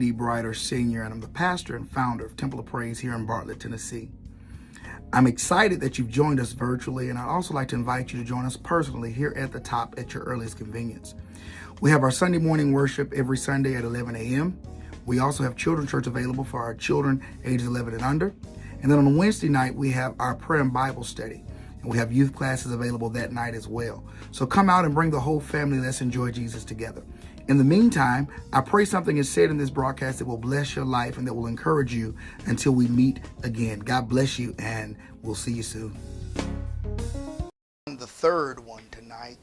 D. Brighter Sr., and I'm the pastor and founder of Temple of Praise here in Bartlett, Tennessee. I'm excited that you've joined us virtually, and I'd also like to invite you to join us personally here at the top at your earliest convenience. We have our Sunday morning worship every Sunday at 11 a.m. We also have children's church available for our children ages 11 and under. And then on Wednesday night, we have our prayer and Bible study. And we have youth classes available that night as well. So come out and bring the whole family. Let's enjoy Jesus together. In the meantime, I pray something is said in this broadcast that will bless your life and that will encourage you until we meet again. God bless you, and we'll see you soon. The third one tonight.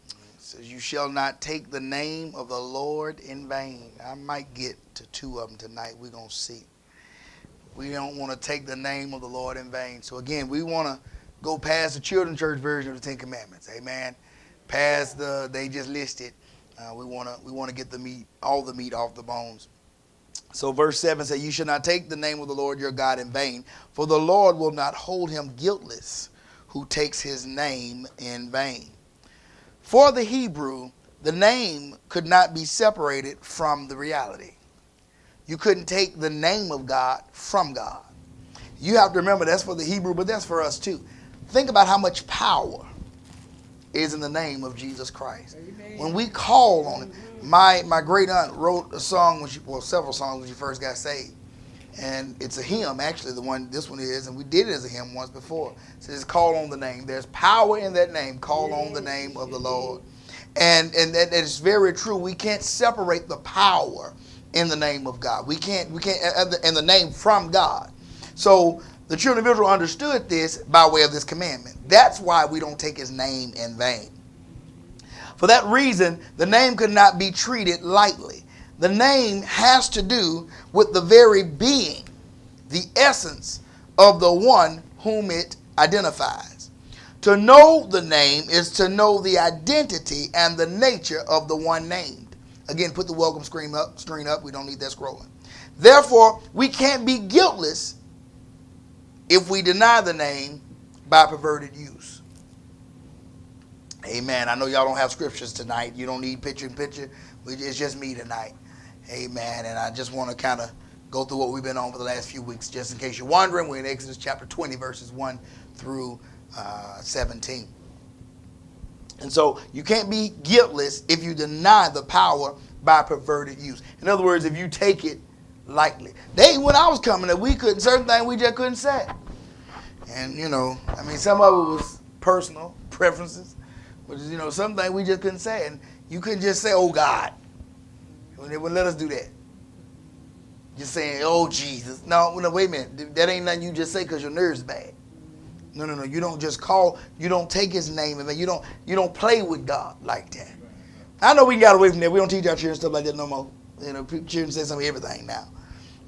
It says, you shall not take the name of the Lord in vain. I might get to two of them tonight. We're going to see. We don't want to take the name of the Lord in vain. So again, we want to go past the children's church version of the Ten Commandments. Amen. Past they just listed. We want to get the meat, all the meat off the bones. So verse 7 says, you shall not take the name of the Lord your God in vain, for the Lord will not hold him guiltless who takes his name in vain. For the Hebrew, the name could not be separated from the reality. You couldn't take the name of God from God. You have to remember that's for the Hebrew, but that's for us too. Think about how much power is in the name of Jesus Christ. Amen. When we call on it, my great aunt wrote a song, several songs when she first got saved. And it's a hymn, actually, this one is, and we did it as a hymn once before. It says, call on the name. There's power in that name. Call on the name of the Lord. And that is very true. We can't separate the power in the name of God. We can't, and the name from God. So the children of Israel understood this by way of this commandment. That's why we don't take his name in vain. For that reason, the name could not be treated lightly. The name has to do with the very being, the essence of the one whom it identifies. To know the name is to know the identity and the nature of the one named. Again, put the welcome screen up. We don't need that scrolling. Therefore, we can't be guiltless if we deny the name by perverted use. Amen. I know y'all don't have scriptures tonight. You don't need picture in picture. It's just me tonight. Amen. And I just want to kind of go through what we've been on for the last few weeks. Just in case you're wondering, we're in Exodus chapter 20, verses 1 through 17. And so you can't be guiltless if you deny the power by perverted use. In other words, if you take it lightly. When I was coming up, certain things we just couldn't say. And, some of it was personal preferences. But, some things we just couldn't say. And you couldn't just say, oh, God. They wouldn't let us do that. Just saying, oh, Jesus. No, wait a minute. That ain't nothing you just say because your nerves bad. No. You don't just you don't take his name. And you don't play with God like that. I know we got away from that. We don't teach our children stuff like that no more. Children say some of everything now.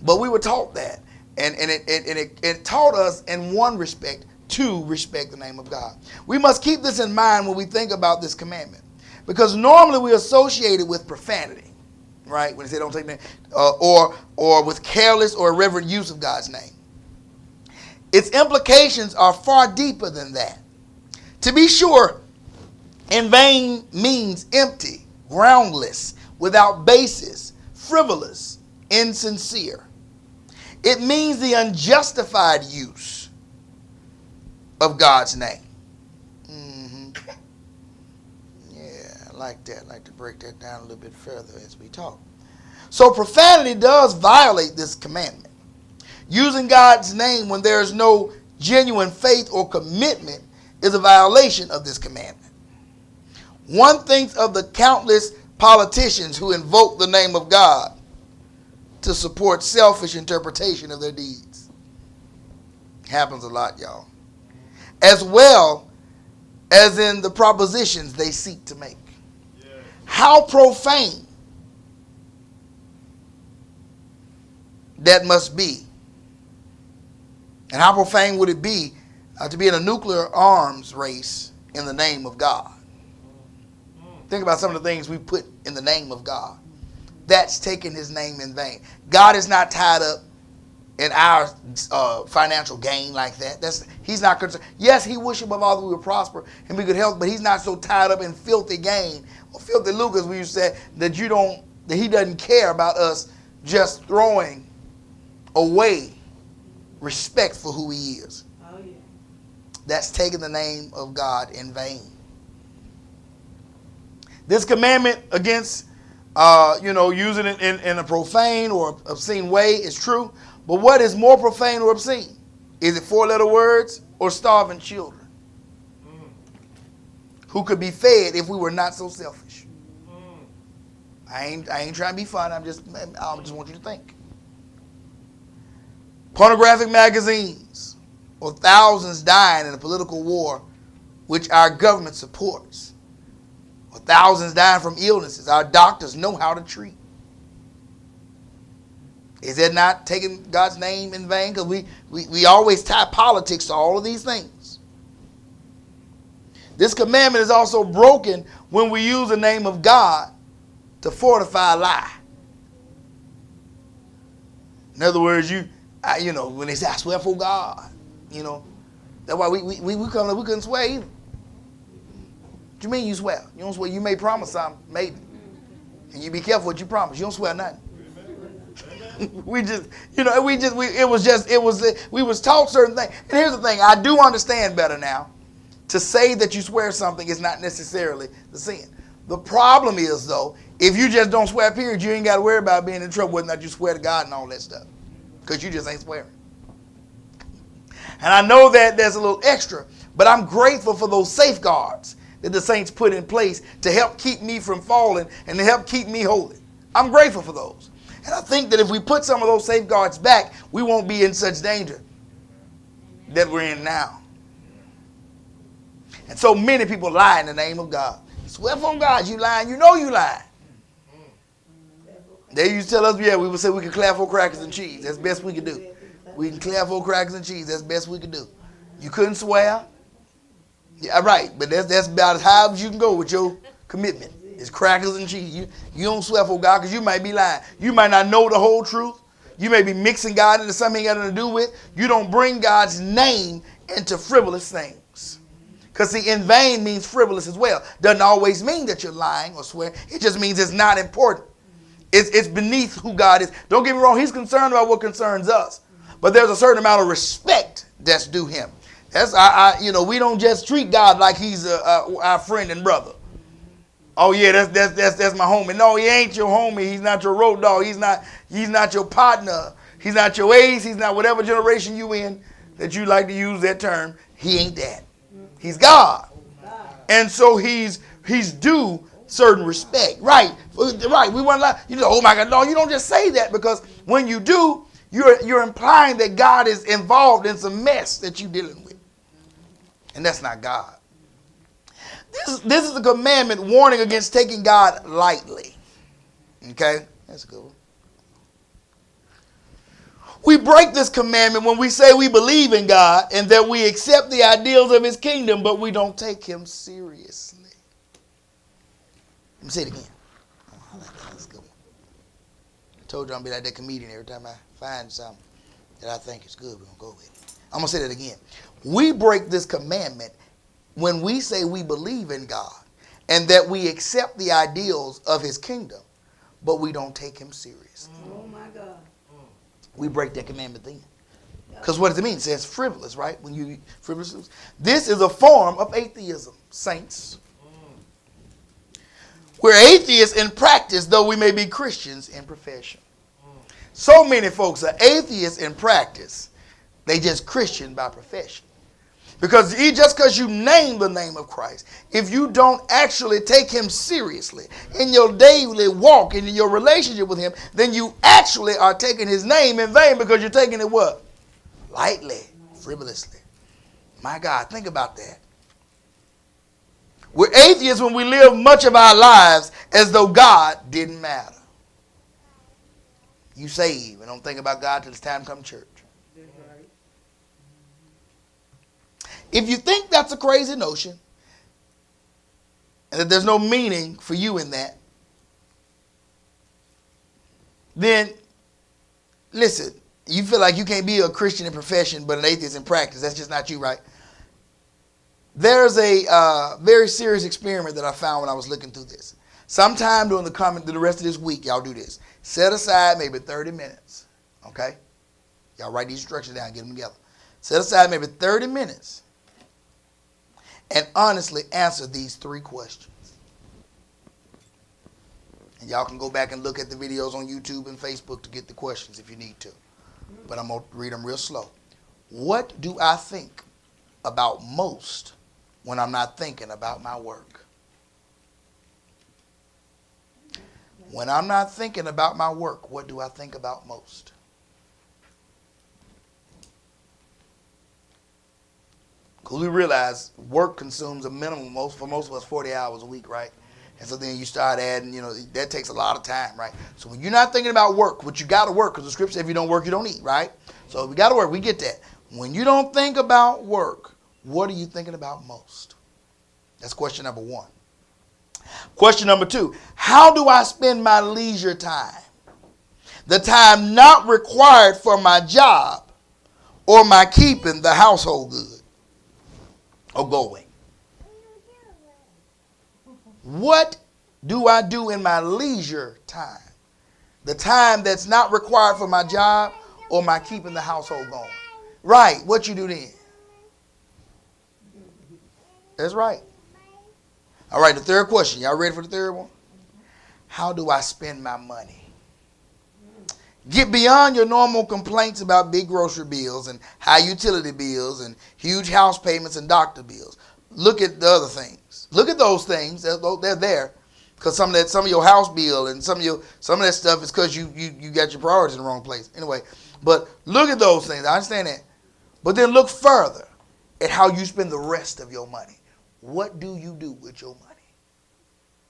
But we were taught that. And it taught us in one respect to respect the name of God. We must keep this in mind when we think about this commandment. Because normally we associate it with profanity. Right? When they say don't take the name. Or with careless or irreverent use of God's name. Its implications are far deeper than that. To be sure, in vain means empty, groundless, without basis, frivolous, insincere. It means the unjustified use of God's name. Yeah, I like that. I'd like to break that down a little bit further as we talk. So profanity does violate this commandment. Using God's name when there is no genuine faith or commitment is a violation of this commandment. One thinks of the countless politicians who invoke the name of God to support selfish interpretation of their deeds. Happens a lot, y'all. As well as in the propositions they seek to make. Yeah. How profane that must be. And how profane would it be to be in a nuclear arms race in the name of God? Think about some of the things we put in the name of God. That's taking his name in vain. God is not tied up in our financial gain like that. He's not concerned. Yes, he wishes above all that we would prosper and be good health, but he's not so tied up in filthy gain or filthy lucre, as we used to say, that you don't that he doesn't care about us just throwing away respect for who he is. Oh, yeah. That's taking the name of God in vain. This commandment against, using it in a profane or obscene way is true. But what is more profane or obscene? Is it four-letter words or starving children who could be fed if we were not so selfish? I ain't trying to be fun. I just want you to think. Pornographic magazines, or thousands dying in a political war which our government supports, or thousands dying from illnesses our doctors know how to treat. Is that not taking God's name in vain? Because we always tie politics to all of these things. This commandment is also broken when we use the name of God to fortify a lie. In other words, when they say, I swear for God, that's why we couldn't swear either. What you mean you swear? You don't swear. You may promise something, maybe. And you be careful what you promise. You don't swear nothing. We was taught certain things. And here's the thing, I do understand better now. To say that you swear something is not necessarily the sin. The problem is, though, if you just don't swear, period, you ain't got to worry about being in trouble whether or not you swear to God and all that stuff. Because you just ain't swearing. And I know that there's a little extra, but I'm grateful for those safeguards that the saints put in place to help keep me from falling and to help keep me holy. I'm grateful for those. And I think that if we put some of those safeguards back, we won't be in such danger that we're in now. And so many people lie in the name of God. Swear from God, you lying. You know you lying. They used to tell us, we would say we could clap for crackers and cheese. That's the best we could do. We can clap for crackers and cheese. That's the best we could do. You couldn't swear. Yeah, right. But that's about as high as you can go with your commitment. It's crackers and cheese. You don't swear for God because you might be lying. You might not know the whole truth. You may be mixing God into something you got nothing to do with. You don't bring God's name into frivolous things. Because see, in vain means frivolous as well. Doesn't always mean that you're lying or swearing. It just means it's not important. It's beneath who God is. Don't get me wrong. He's concerned about what concerns us. But there's a certain amount of respect that's due him. We don't just treat God like he's our friend and brother. Oh yeah, that's my homie. No, he ain't your homie. He's not your road dog. He's not your partner. He's not your ace. He's not whatever generation you in that you like to use that term. He ain't that. He's God. And so he's due certain respect. Right. We want to lie. Oh my God. No, you don't just say that, because when you do, you're implying that God is involved in some mess that you're dealing with. And that's not God. This is a commandment warning against taking God lightly. Okay? That's a good one. We break this commandment when we say we believe in God and that we accept the ideals of his kingdom, but we don't take him seriously. Let me say it again. Oh, that's a good one. I told you I'm going to be like that comedian every time I find something that I think is good, we're going to go with it. I'm going to say that again. We break this commandment when we say we believe in God and that we accept the ideals of his kingdom, but we don't take him seriously. Oh, my God. We break that commandment then. Because what does it mean? It says frivolous, right? When you frivolous. This is a form of atheism, saints. We're atheists in practice, though we may be Christians in profession. So many folks are atheists in practice. They just Christian by profession. Because just because you name the name of Christ, if you don't actually take him seriously in your daily walk and in your relationship with him, then you actually are taking his name in vain, because you're taking it what? Lightly, frivolously. My God, think about that. We're atheists when we live much of our lives as though God didn't matter. You save and don't think about God till it's time to come to church. If you think that's a crazy notion, and that there's no meaning for you in that, then listen, you feel like you can't be a Christian in profession but an atheist in practice. That's just not you, right? There's a very serious experiment that I found when I was looking through this. Sometime during the rest of this week, y'all do this. Set aside maybe 30 minutes. Okay? Y'all write these instructions down, get them together. Set aside maybe 30 minutes and honestly answer these 3 questions. And y'all can go back and look at the videos on YouTube and Facebook to get the questions if you need to. But I'm going to read them real slow. What do I think about most when I'm not thinking about my work? When I'm not thinking about my work, what do I think about most? Because we realize work consumes a minimum, for most of us, 40 hours a week, right? And so then you start adding, that takes a lot of time, right? So when you're not thinking about work, which you got to work, because the scripture says if you don't work, you don't eat, right? So we got to work. We get that. When you don't think about work, what are you thinking about most? That's question number 1. Question number 2, how do I spend my leisure time? The time not required for my job or my keeping the household good or going. What do I do in my leisure time? The time that's not required for my job or my keeping the household going. Right, what you do then? That's right. All right, the third question. Y'all ready for the third one? How do I spend my money? Get beyond your normal complaints about big grocery bills and high utility bills and huge house payments and doctor bills. Look at the other things. Look at those things. They're there because some of your house bill and some of that stuff is because you got your priorities in the wrong place. Anyway, but look at those things. I understand that. But then look further at how you spend the rest of your money. What do you do with your money?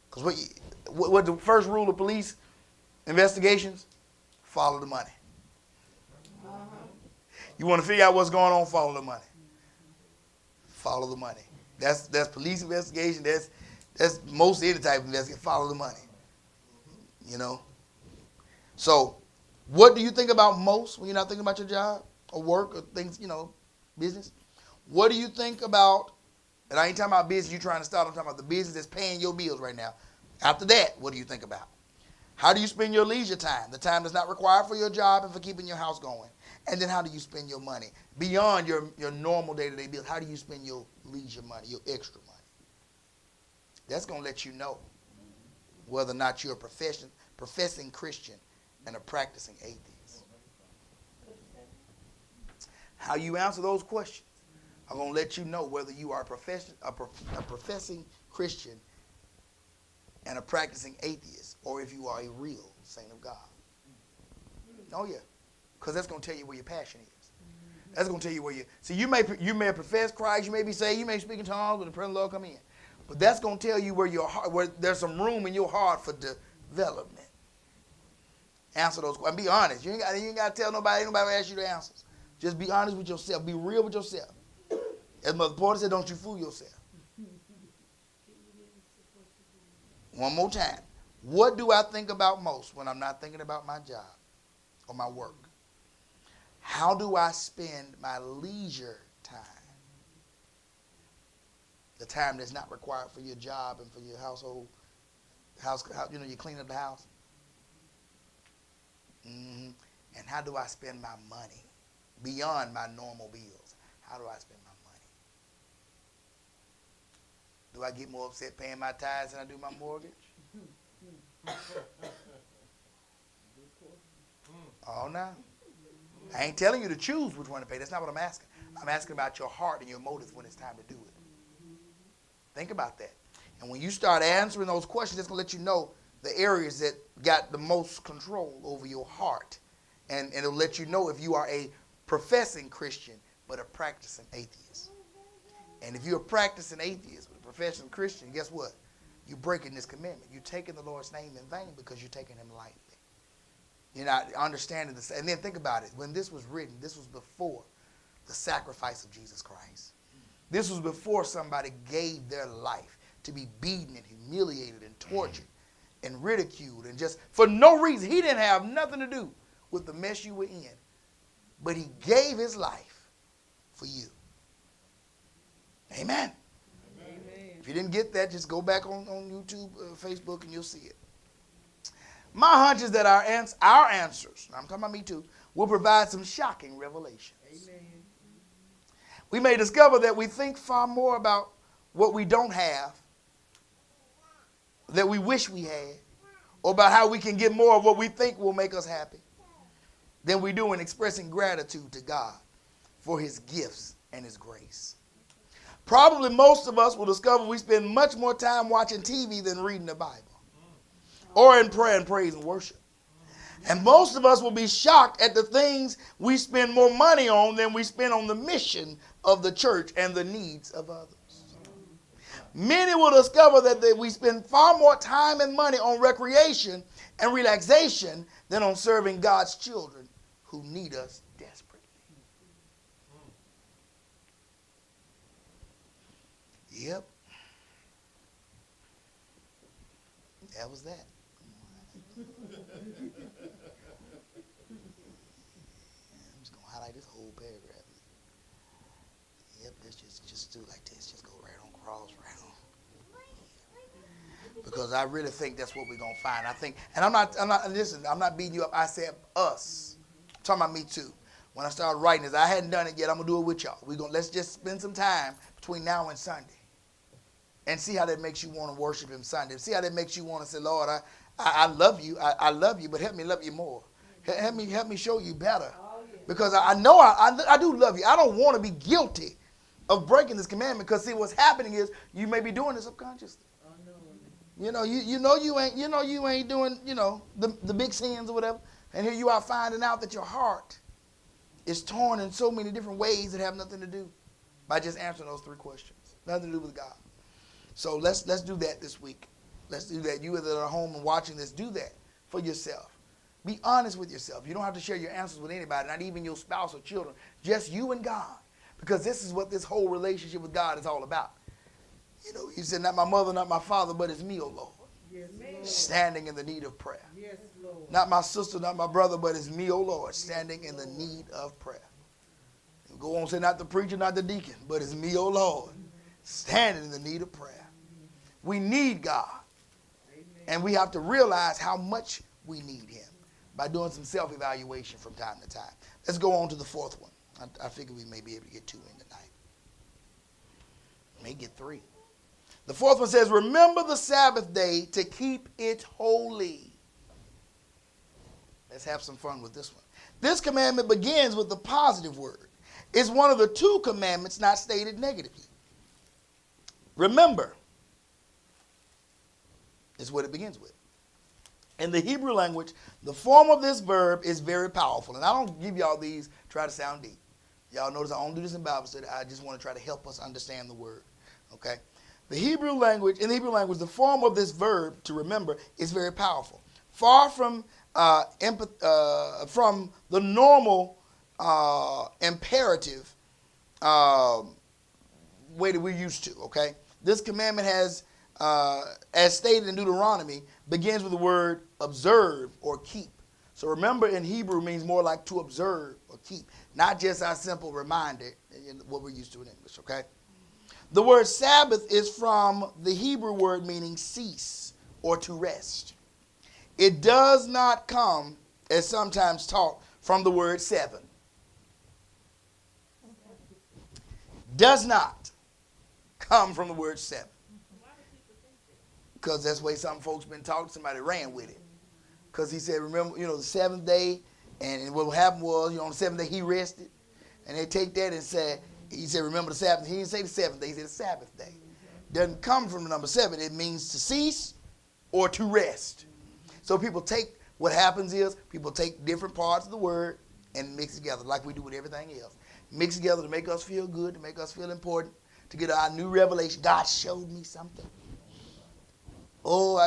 Because what the first rule of police investigations? Follow the money. You want to figure out what's going on? Follow the money. Follow the money. That's police investigation. That's most any type of investigation. Follow the money. So, what do you think about most when you're not thinking about your job or work or things? Business. What do you think about? And I ain't talking about business you're trying to start. I'm talking about the business that's paying your bills right now. After that, what do you think about? How do you spend your leisure time? The time that's not required for your job and for keeping your house going. And then how do you spend your money? Beyond your normal day-to-day bills, how do you spend your leisure money, your extra money? That's going to let you know whether or not you're a professing Christian and a practicing atheist. How you answer those questions are going to let you know whether you are a professing Christian and a practicing atheist, or if you are a real saint of God. Oh yeah, because that's going to tell you where your passion is. That's going to tell you where you. See, you may profess Christ, you may be saved, you may speak in tongues when the presence of the Lord come in, but that's going to tell you where there's some room in your heart for development. Answer those questions. Be honest. You ain't got to tell nobody. Ain't nobody ask you the answers. Just be honest with yourself. Be real with yourself. As Mother Porter said, don't you fool yourself. One more time. What do I think about most when I'm not thinking about my job or my work? How do I spend my leisure time? The time that's not required for your job and for your household. You clean up the house. And how do I spend my money beyond my normal bills? How do I spend my money? Do I get more upset paying my tithes than I do my mortgage? Oh, no. I ain't telling you to choose which one to pay. That's not what I'm asking. I'm asking about your heart and your motives when it's time to do it. Think about that. And when you start answering those questions, it's going to let you know the areas that got the most control over your heart. And it'll let you know if you are a professing Christian but a practicing atheist. And if you're a practicing atheist but a professing Christian, guess what? You're breaking this commandment. You're taking the Lord's name in vain because you're taking him lightly. You're not understanding this. And then think about it. When this was written, this was before the sacrifice of Jesus Christ. This was before somebody gave their life to be beaten and humiliated and tortured and ridiculed and just for no reason. He didn't have nothing to do with the mess you were in. But he gave his life for you. Amen. Amen. If you didn't get that, just go back on YouTube, Facebook, and you'll see it. My hunch is that our answers, I'm talking about me too, will provide some shocking revelations. Amen. We may discover that we think far more about what we don't have, that we wish we had, or about how we can get more of what we think will make us happy, than we do in expressing gratitude to God for his gifts and his grace. Probably most of us will discover we spend much more time watching TV than reading the Bible, or in prayer and praise and worship. And most of us will be shocked at the things we spend more money on than we spend on the mission of the church and the needs of others. Many will discover that we spend far more time and money on recreation and relaxation than on serving God's children who need us desperately. Yep. That was that. I'm just going to highlight this whole paragraph. Yep, let's just do it like this. Just go right on, cross right on. Because I really think that's what we're going to find. I think, and I'm not beating you up. I said us. I'm talking about me too. When I started writing this, I hadn't done it yet. I'm going to do it with y'all. Let's just spend some time between now and Sunday and see how that makes you want to worship him Sunday. See how that makes you want to say, Lord, I love you. I love you, but help me love you more. Help me show you better. Because I know I do love you. I don't want to be guilty of breaking this commandment, because see, what's happening is you may be doing it subconsciously. You know you ain't doing, the big sins or whatever. And here you are finding out that your heart is torn in so many different ways that have nothing to do by just answering those three questions. Nothing to do with God. So let's do that this week. Let's do that. You that are at home and watching this, do that for yourself. Be honest with yourself. You don't have to share your answers with anybody, not even your spouse or children. Just you and God. Because this is what this whole relationship with God is all about. You said, not my mother, not my father, but it's me, O Lord. Yes, Lord. Standing in the need of prayer. Yes, Lord. Not my sister, not my brother, but it's me, O Lord, standing in the need of prayer. You go on and say, not the preacher, not the deacon, but it's me, O Lord, standing in the need of prayer. We need God. And we have to realize how much we need him by doing some self-evaluation from time to time. Let's go on to the fourth one. I figure we may be able to get two in tonight. May get three. The fourth one says, remember the Sabbath day to keep it holy. Let's have some fun with this one. This commandment begins with the positive word. It's one of the two commandments not stated negatively. Remember is what it begins with. In the Hebrew language, the form of this verb is very powerful. And I don't give y'all these try to sound deep. Y'all notice I don't do this in Bible study. I just want to try to help us understand the word. Okay? In the Hebrew language, the form of this verb, to remember, is very powerful. Far from the normal imperative way that we're used to, okay? This commandment has, as stated in Deuteronomy, begins with the word observe or keep. So remember in Hebrew means more like to observe or keep, not just our simple reminder, what we're used to in English, okay? The word Sabbath is from the Hebrew word meaning cease or to rest. It does not come, as sometimes taught, from the word seven. Does not come from the word seven. Because that's the way some folks been taught. Somebody ran with it. Because he said, remember, the seventh day, and what happened was, on the seventh day he rested. And they take that and say, he said, remember the Sabbath. He didn't say the seventh day, he said the Sabbath day. Doesn't come from the number seven. It means to cease or to rest. So people take, what happens is, people take different parts of the word and mix together like we do with everything else. Mix together to make us feel good, to make us feel important, to get our new revelation. God showed me something. Oh,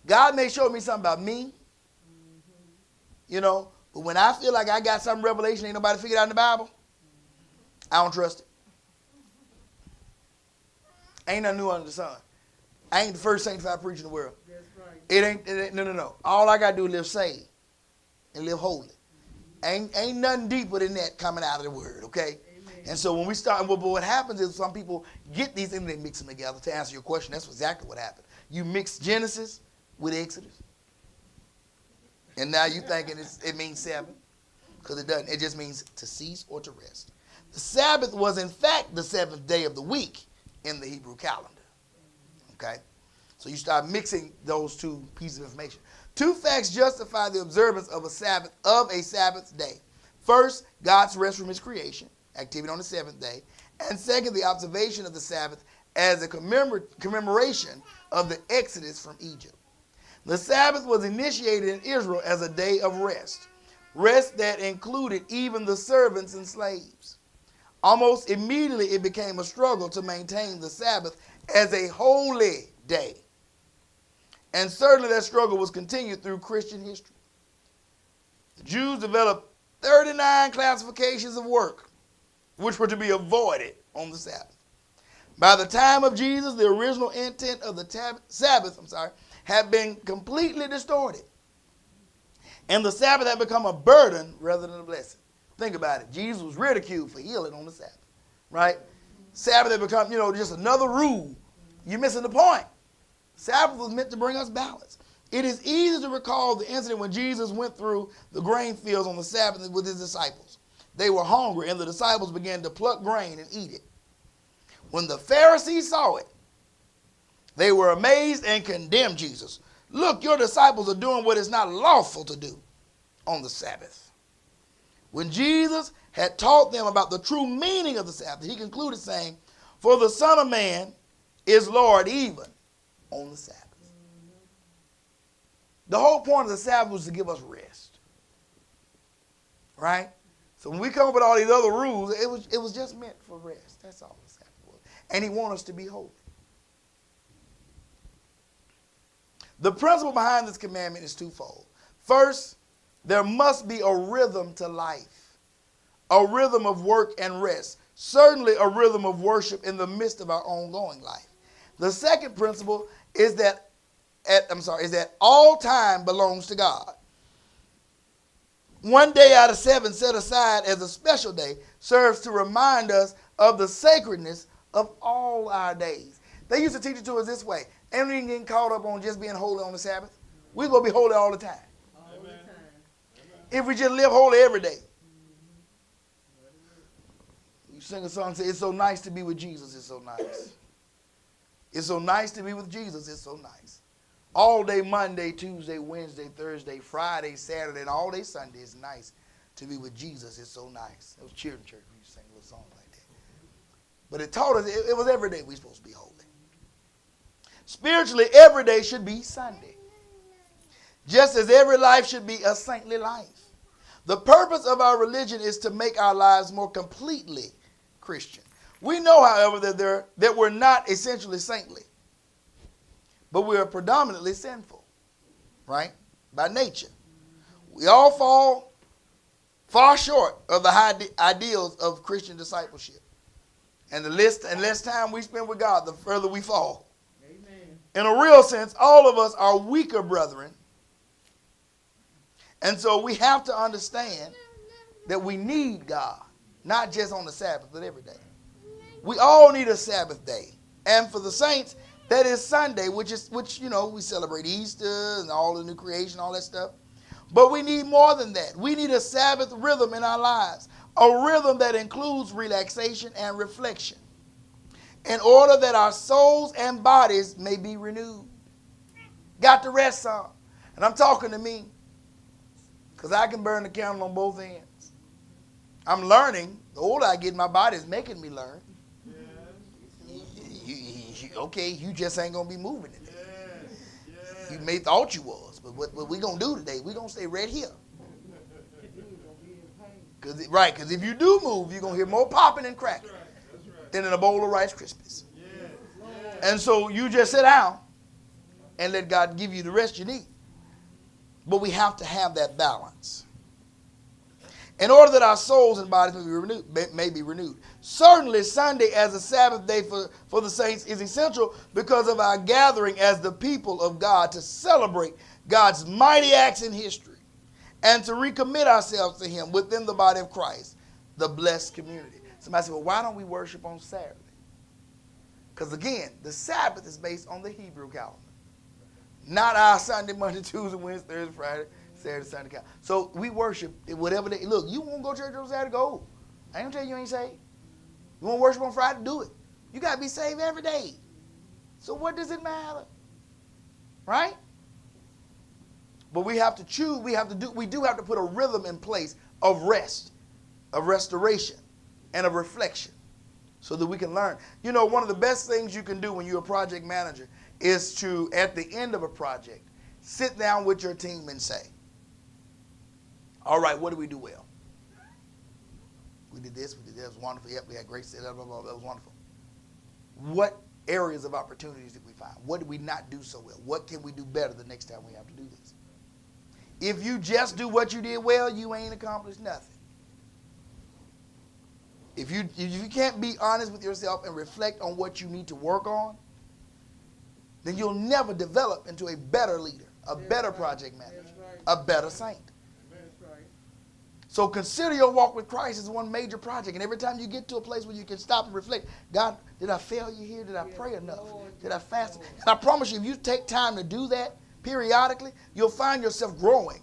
God may show me something about me, but when I feel like I got some revelation ain't nobody figured out in the Bible, I don't trust it. Ain't nothing new under the sun. I ain't the first sanctified preacher in the world. That's right. It ain't, no. All I got to do is live saved and live holy. Ain't nothing deeper than that coming out of the word, okay? Amen. And so when we start, but what happens is some people get these things, they mix them together. To answer your question, that's exactly what happened. You mix Genesis with Exodus. And now you're thinking it means seven, because it doesn't. It just means to cease or to rest. The Sabbath was, in fact, the seventh day of the week in the Hebrew calendar. Okay? So you start mixing those two pieces of information. Two facts justify the observance of a Sabbath day. First, God's rest from his creation, activity on the seventh day. And second, the observation of the Sabbath as a commemoration of the exodus from Egypt. The Sabbath was initiated in Israel as a day of rest that included even the servants and slaves. Almost immediately, it became a struggle to maintain the Sabbath as a holy day. And certainly that struggle was continued through Christian history. The Jews developed 39 classifications of work, which were to be avoided on the Sabbath. By the time of Jesus, the original intent of the Sabbath had been completely distorted. And the Sabbath had become a burden rather than a blessing. Think about it. Jesus was ridiculed for healing on the Sabbath, right? Sabbath had become, just another rule. You're missing the point. Sabbath was meant to bring us balance. It is easy to recall the incident when Jesus went through the grain fields on the Sabbath with his disciples. They were hungry, and the disciples began to pluck grain and eat it. When the Pharisees saw it, they were amazed and condemned Jesus. Look, your disciples are doing what is not lawful to do on the Sabbath. When Jesus had taught them about the true meaning of the Sabbath, he concluded saying, for the Son of Man is Lord even on the Sabbath. The whole point of the Sabbath was to give us rest. Right? So when we come up with all these other rules, it was just meant for rest. That's all the Sabbath was. And he wants us to be holy. The principle behind this commandment is twofold. First, there must be a rhythm to life, a rhythm of work and rest, certainly a rhythm of worship in the midst of our ongoing life. The second principle is that all time belongs to God. One day out of 7 set aside as a special day serves to remind us of the sacredness of all our days. They used to teach it to us this way. Ain't we getting caught up on just being holy on the Sabbath? We're going to be holy all the time. All the time. If we just live holy every day. You sing a song, say, it's so nice to be with Jesus. It's so nice. It's so nice to be with Jesus. It's so nice. All day Monday, Tuesday, Wednesday, Thursday, Friday, Saturday, and all day Sunday. It's nice to be with Jesus. It's so nice. It was Cheering Church. We used to sing a little song like that. But it taught us it was every day we're supposed to be holy. Spiritually, every day should be Sunday. Just as every life should be a saintly life. The purpose of our religion is to make our lives more completely Christian. We know, however, that we're not essentially saintly. But we are predominantly sinful. Right? By nature. We all fall far short of the high ideals of Christian discipleship. And the less time we spend with God, the further we fall. In a real sense, all of us are weaker brethren. And so we have to understand that we need God, not just on the Sabbath, but every day. We all need a Sabbath day. And for the saints, that is Sunday, which we celebrate Easter and all the new creation, all that stuff. But we need more than that. We need a Sabbath rhythm in our lives, a rhythm that includes relaxation and reflection, in order that our souls and bodies may be renewed. Got to rest some. And I'm talking to me, because I can burn the candle on both ends. I'm learning. The older I get, my body is making me learn. You just ain't going to be moving today. You may thought you was, but what we going to do today, we going to stay right here. Because if you do move, you're going to hear more popping and cracking than in a bowl of Rice Krispies. And so you just sit down and let God give you the rest you need. But we have to have that balance in order that our souls and bodies may be renewed. Certainly, Sunday as a Sabbath day for the saints is essential because of our gathering as the people of God to celebrate God's mighty acts in history and to recommit ourselves to him within the body of Christ, the blessed community. Somebody said, well, why don't we worship on Saturday? Because again, the Sabbath is based on the Hebrew calendar. Not our Sunday, Monday, Tuesday, Wednesday, Thursday, Friday, Saturday, Sunday calendar. So we worship whatever they, look, you want to go to church on Saturday, go. I ain't going to tell you ain't saved. You want to worship on Friday, do it. You got to be saved every day. So what does it matter? Right? But we have to choose, we do have to put a rhythm in place of rest, of restoration, and of reflection so that we can learn. You know, one of the best things you can do when you're a project manager is to, at the end of a project, sit down with your team and say, all right, what did we do well? We did this, it was wonderful. Yep, we had great setup, blah, blah, blah, that was wonderful. What areas of opportunities did we find? What did we not do so well? What can we do better the next time we have to do this? If you just do what you did well, you ain't accomplished nothing. If you can't be honest with yourself and reflect on what you need to work on, then you'll never develop into a better leader, a better project manager, a better saint. So consider your walk with Christ as one major project. And every time you get to a place where you can stop and reflect, God, did I fail you here? Did I pray enough? Did I fast? And I promise you, if you take time to do that periodically, you'll find yourself growing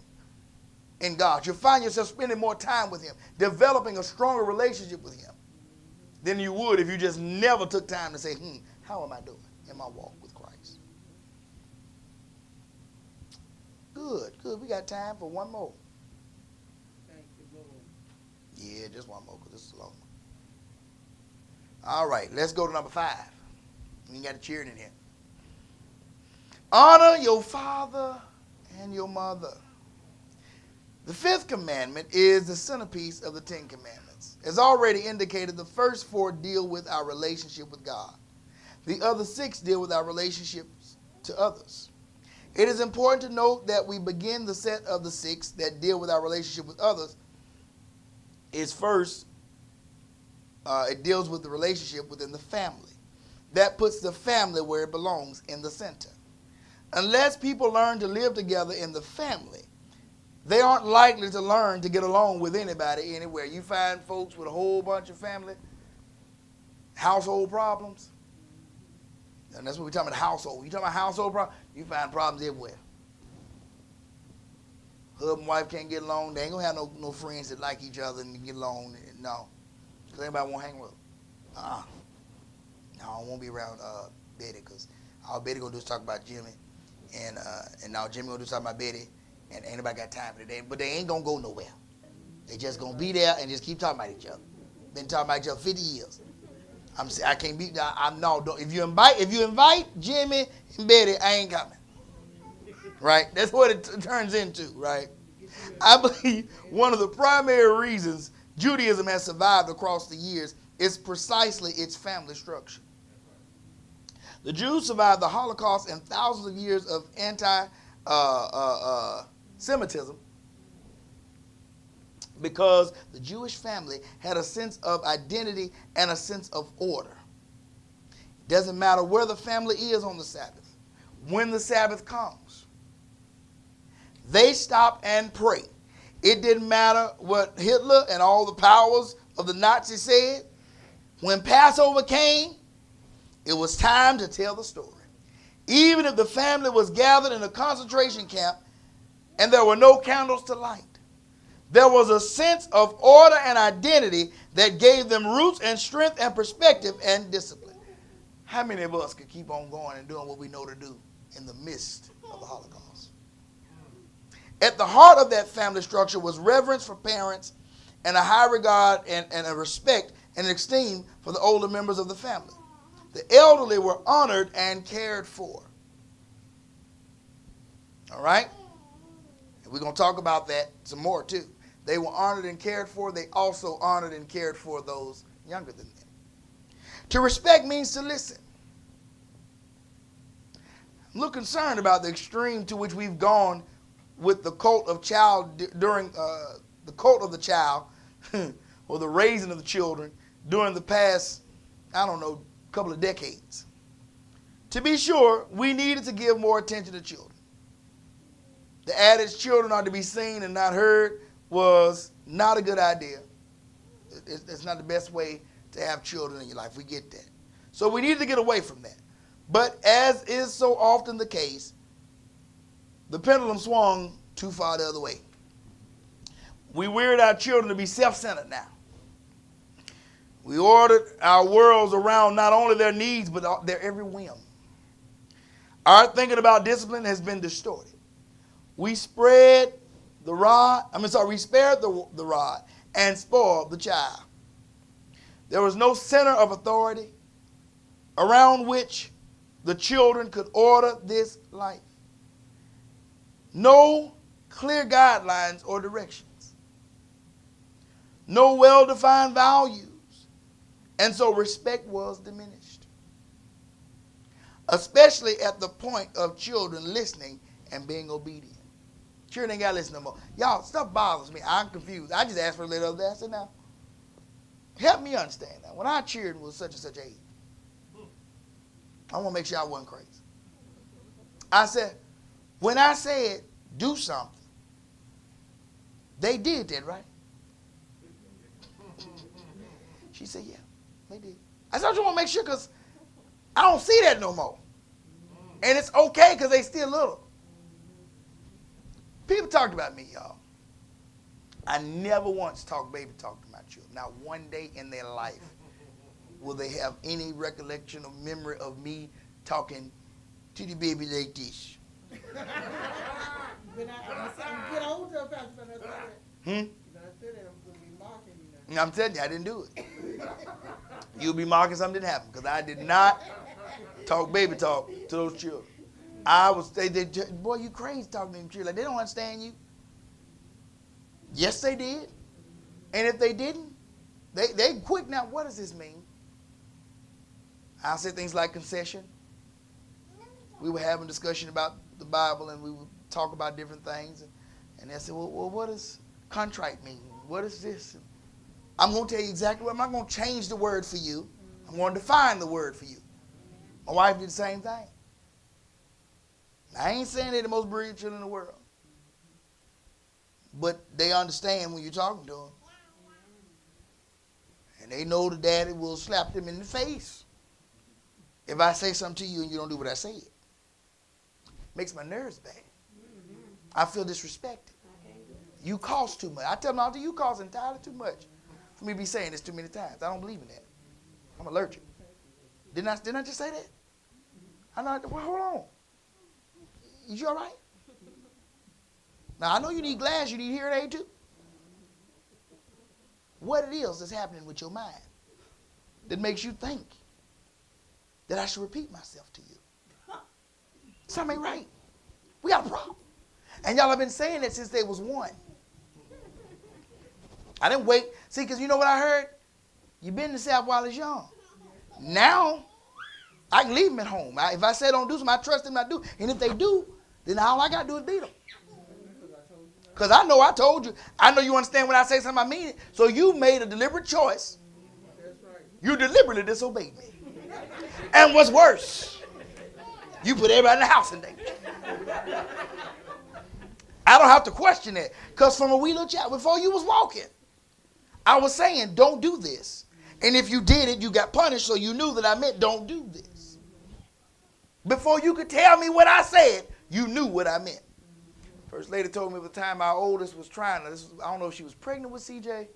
in God. You'll find yourself spending more time with him, developing a stronger relationship with him than you would if you just never took time to say, how am I doing in my walk with Christ? Good. We got time for one more. Yeah, just one more because this is a long one. All right, let's go to number 5. You got a cheering in here. Honor your father and your mother. The 5th commandment is the centerpiece of the 10 commandments. As already indicated, the first 4 deal with our relationship with God. The other 6 deal with our relationships to others. It is important to note that we begin the set of the 6 that deal with our relationship with others is first, it deals with the relationship within the family. That puts the family where it belongs, in the center. Unless people learn to live together in the family, they aren't likely to learn to get along with anybody anywhere. You find folks with a whole bunch of family, household problems. And that's what we're talking about, household. You talking about household problems, you find problems everywhere. Husband and wife can't get along. They ain't going to have no friends that like each other and get along. No. Because everybody won't hang with them. No, I won't be around Betty because all Betty going to do is talk about Jimmy. And now Jimmy going to do talk about Betty. And ain't nobody got time for that. But they ain't going to go nowhere. They just going to be there and just keep talking about each other. Been talking about each other 50 years. I can't be, if you invite Jimmy and Betty, I ain't coming. Right? That's what it turns into, right? I believe one of the primary reasons Judaism has survived across the years is precisely its family structure. The Jews survived the Holocaust and thousands of years of anti-Semitism because the Jewish family had a sense of identity and a sense of order. It doesn't matter where the family is on the Sabbath. When the Sabbath comes, they stop and pray. It didn't matter what Hitler and all the powers of the Nazis said. When Passover came, it was time to tell the story. Even if the family was gathered in a concentration camp and there were no candles to light, there was a sense of order and identity that gave them roots and strength and perspective and discipline. How many of us could keep on going and doing what we know to do in the midst of the Holocaust? At the heart of that family structure was reverence for parents and a high regard and a respect and esteem for the older members of the family. The elderly were honored and cared for. All right? And we're going to talk about that some more too. They were honored and cared for. They also honored and cared for those younger than them. To respect means to listen. I'm a little concerned about the extreme to which we've gone with the cult of child during the cult of the child or the raising of the children during the past, couple of decades. To be sure, we needed to give more attention to children. The adage children are to be seen and not heard was not a good idea. It's not the best way to have children in your life. We get that. So we need to get away from that. But as is so often the case, the pendulum swung too far the other way. We weird our children to be self-centered now. We ordered our worlds around not only their needs, but their every whim. Our thinking about discipline has been distorted. We spared the rod and spoiled the child. There was no center of authority around which the children could order this life. No clear guidelines or directions. No well-defined values. And so respect was diminished. Especially at the point of children listening and being obedient. Children ain't got to listen no more. Y'all, stuff bothers me. I'm confused. I just asked for a little of that. I said, now, help me understand that. When our children was such and such age, I want to make sure I wasn't crazy. I said, when I said do something, they did that, right? She said, yeah, they did. I said, I just want to make sure because I don't see that no more. And it's okay because they still little. People talked about me, y'all. I never once baby talk to my children. Not one day in their life will they have any recollection or memory of me talking to the baby like this. I'm telling you, I didn't do it. You'll be marking something didn't happen because I did not talk baby talk to those children. I was, boy, you crazy talking to them children. Like, they don't understand you. Yes, they did. And if they didn't, they quick now. What does this mean? I'll say things like concession. We were having a discussion about the Bible, and we would talk about different things. And they said, well, what does contrite mean? What is this? And I'm going to tell you exactly what. I'm not going to change the word for you. I'm going to define the word for you. My wife did the same thing. I ain't saying they're the most brilliant children in the world. But they understand when you're talking to them. And they know the daddy will slap them in the face if I say something to you and you don't do what I said. Makes my nerves bad. I feel disrespected. You cost too much. I tell them all, you cost entirely too much for me to be saying this too many times. I don't believe in that. I'm allergic. Didn't I just say that? I know. Well, hold on. Is you all right? Now, I know you need glass. You need hearing aid too. What it is that's happening with your mind that makes you think that I should repeat myself to you. Something ain't right. We got a problem. And y'all have been saying that since they was one. I didn't wait. See, because you know what I heard? You've been in the South while it's young. Now, I can leave them at home. If I say don't do something, I trust them not to do. And if they do, then all I got to do is beat them. Because I know I told you. I know you understand when I say something, I mean it. So you made a deliberate choice. You deliberately disobeyed me. And what's worse, you put everybody in the house in danger. I don't have to question that. Because from a wee little child, before you was walking, I was saying, don't do this. And if you did it, you got punished, so you knew that I meant don't do this. Before you could tell me what I said, you knew what I meant. First lady told me at the time our oldest was trying. I don't know if she was pregnant with CJ.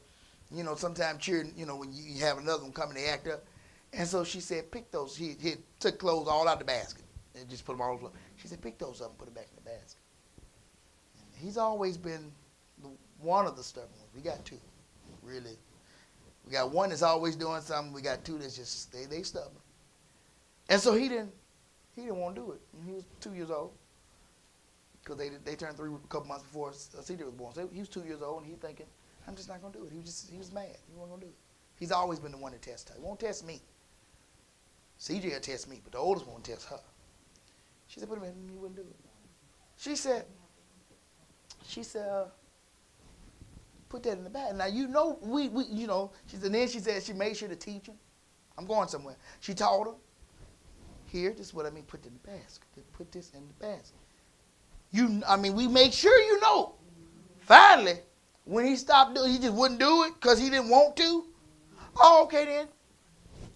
You know, sometimes cheering, you know, when you have another one coming to act up. And so she said, pick those. He took clothes all out the basket and just put them all on the floor. She said, pick those up and put them back in the basket. And he's always been one of the stubborn ones. We got two, really. We got one that's always doing something. We got two that's just, they stubborn. And so he didn't want to do it. And he was 2 years old. Because they turned 3 a couple months before CJ was born. So he was 2 years old, and he thinking, I'm just not going to do it. He was mad. He wasn't going to do it. He's always been the one to test her. He won't test me. CJ will test me, but the oldest won't test her. She said, put him in. He wouldn't do it. She said, put that in the bag. Now, you know, she said, then she said she made sure to teach him. I'm going somewhere. She taught him. Here, this is what I mean, put it in the basket. Put this in the basket. We make sure you know. Finally, when he stopped doing it, he just wouldn't do it because he didn't want to. Oh, okay then.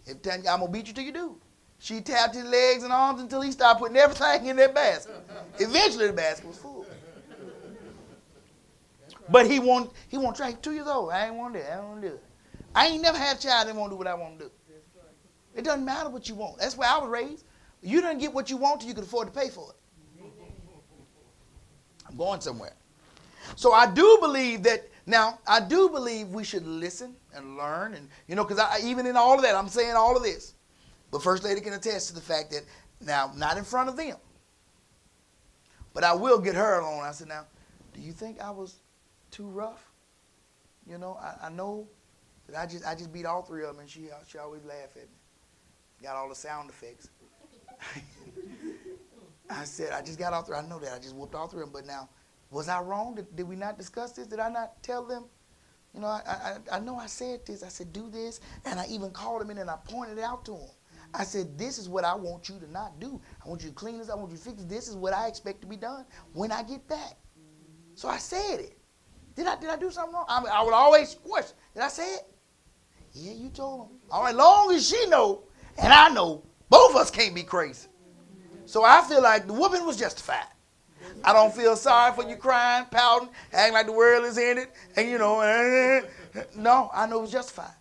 Every time I'm going to beat you till you do. She tapped his legs and arms until he started putting everything in that basket. Eventually the basket was full. But he won't try. He's 2 years old. I ain't want to do it. I don't want to do it. I ain't never had a child that won't do what I want to do. It doesn't matter what you want. That's where I was raised. You don't get what you want till you can afford to pay for it. I'm going somewhere. So I do believe that, now, I do believe we should listen and learn. And, because even in all of that, I'm saying all of this. But First Lady can attest to the fact that, now, not in front of them, but I will get her alone. I said, now, do you think I was too rough? I know that I just beat all 3 of them, and she always laughed at me. Got all the sound effects. I said, I just got all 3. I know that. I just whooped all 3 of them. But now, was I wrong? Did we not discuss this? Did I not tell them? I know I said this. I said, do this. And I even called him in and I pointed it out to him. I said, this is what I want you to not do. I want you to clean this. I want you to fix this. This is what I expect to be done when I get back. So I said it. Did I do something wrong? I would always question. Did I say it? Yeah, you told him. All right, long as she know and I know, both of us can't be crazy. So I feel like the whooping was justified. I don't feel sorry for you crying, pouting, acting like the world is in it. And, no, I know it was justified.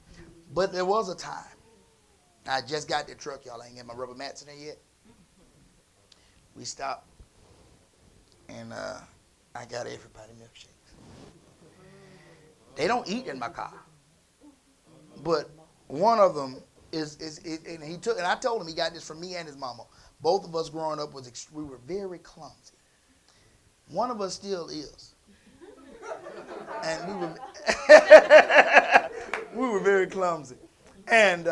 But there was a time. I just got the truck, y'all. I ain't got my rubber mats in there yet. We stopped, and I got everybody milkshakes. They don't eat in my car. But one of them and he took, and I told him he got this from me and his mama. Both of us growing up we were very clumsy. One of us still is. And we were very clumsy. And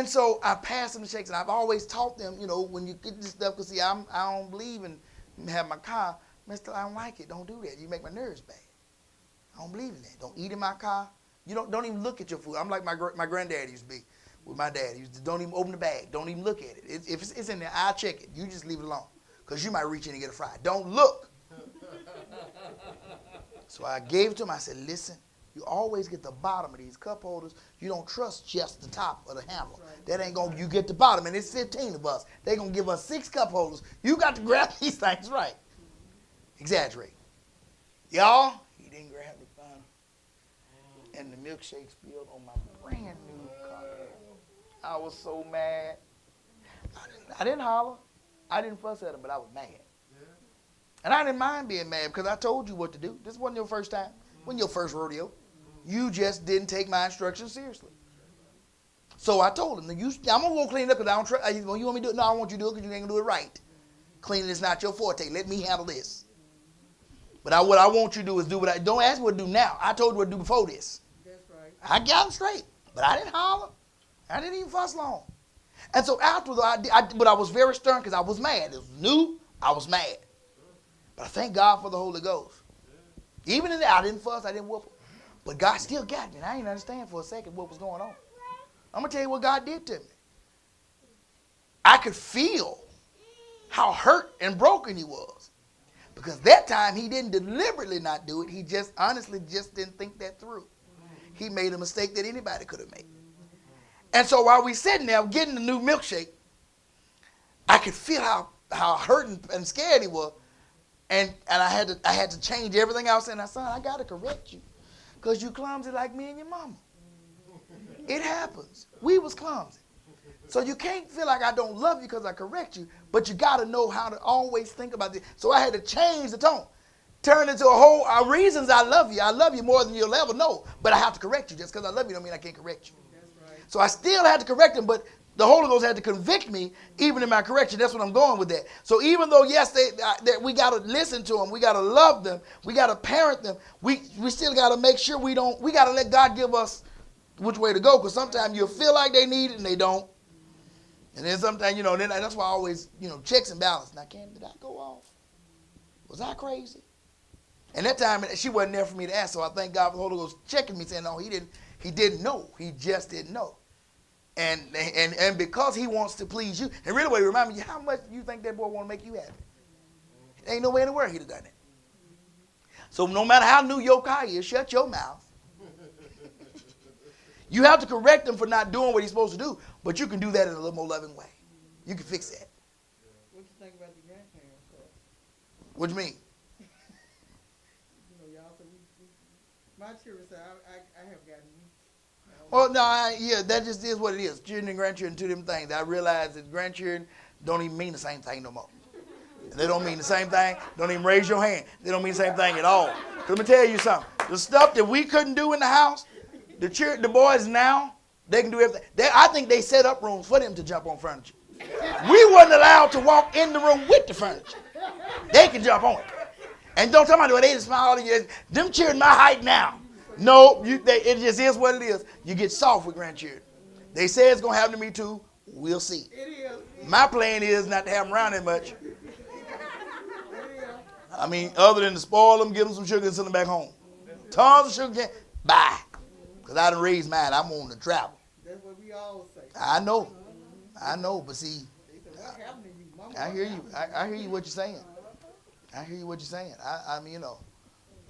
so I passed them the shakes, and I've always taught them, when you get this stuff, because see, I don't believe in having my car. Mister, I don't like it. Don't do that. You make my nerves bad. I don't believe in that. Don't eat in my car. You don't even look at your food. I'm like my granddad used to be with my dad. He used to, don't even open the bag. Don't even look at it. If it's in there, I'll check it. You just leave it alone, because you might reach in and get a fry. Don't look. So I gave it to him. I said, listen, you always get the bottom of these cup holders. You don't trust just the top of the handle. That ain't going to, you get the bottom, and it's 15 of us. They're going to give us 6 cup holders. You got to grab these things right. Exaggerate. Y'all, he didn't grab the bottom. And the milkshake spilled on my brand new car. I was so mad. I didn't holler. I didn't fuss at him, but I was mad. And I didn't mind being mad because I told you what to do. This wasn't your first time. It wasn't your first rodeo. You just didn't take my instructions seriously. So I told him, I'm going to go clean it up because I don't trust. You want me to do it? No, I want you to do it because you ain't going to do it right. Cleaning is not your forte. Let me handle this. But what I want you to do is don't ask me what to do now. I told you what to do before this. That's right. I got him straight. But I didn't holler. I didn't even fuss long. And so afterwards, but I was very stern because I was mad. It was new. I was mad. But I thank God for the Holy Ghost. Even in that, I didn't fuss, I didn't whoop. But God still got me. And I didn't understand for a second what was going on. I'm going to tell you what God did to me. I could feel how hurt and broken he was. Because that time he didn't deliberately not do it. He just honestly just didn't think that through. He made a mistake that anybody could have made. And so while we sitting there getting the new milkshake, I could feel how hurt and scared he was. And I had to change everything I was saying. I said, son, I got to correct you because you clumsy like me and your mama. It happens. We was clumsy. So you can't feel like I don't love you because I correct you, but you got to know how to always think about this. So I had to change the tone. Turn into a whole reasons I love you. I love you more than you'll ever know, but I have to correct you. Just because I love you don't mean I can't correct you. That's right. So I still had to correct him, but the Holy Ghost had to convict me even in my correction. That's what I'm going with that. So even though, yes, we got to listen to them. We got to love them. We got to parent them. We still got to make sure we got to let God give us which way to go, because sometimes you feel like they need it and they don't. And then sometimes, then that's why I always, checks and balance. Now, did I go off? Was I crazy? And that time, she wasn't there for me to ask, so I thank God for the Holy Ghost checking me, saying, no, he didn't know. He just didn't know. And because he wants to please you, and really, remind me, how much you think that boy want to make you happy? Ain't no way in the world he'd have done it. So no matter how new your car is, shut your mouth. You have to correct him for not doing what he's supposed to do, but you can do that in a little more loving way. You can fix that. What you think about the grandparents? What do you mean? You know, y'all said my children say I have gotten. Well, no, yeah, that just is what it is. Children and grandchildren, two different things. I realize that grandchildren don't even mean the same thing no more. They don't mean the same thing. Don't even raise your hand. They don't mean the same thing at all. Let me tell you something. The stuff that we couldn't do in the house, the boys now, they can do everything. I think they set up rooms for them to jump on furniture. We wasn't allowed to walk in the room with the furniture. They can jump on it. And don't tell me they just smile all the years. Them children my height now. No, it just is what it is. You get soft with grandchildren. They say it's going to happen to me too. We'll see. It is. My plan is not to have them around that much. I mean, other than to spoil them, give them some sugar and send them back home. Tons of sugar. Bye. Because I done raised mine. I'm on the travel. That's what we all say. I know. I know. But see, What happened to you, Mama? I hear you. I hear you what you're saying. I hear you what you're saying. I mean, you know,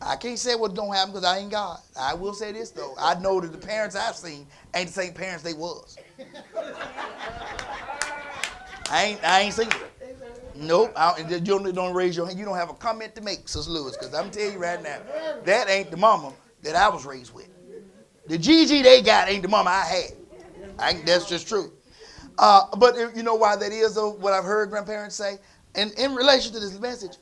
I can't say what's going to happen because I ain't God. I will say this, though. I know that the parents I've seen ain't the same parents they was. I ain't seen it. Nope. You don't raise your hand. You don't have a comment to make, Sister Lewis, because I'm telling you right now, that ain't the mama that I was raised with. The Gigi they got ain't the mama I had. That's just true. But you know why that is, though, what I've heard grandparents say? And in relation to this message,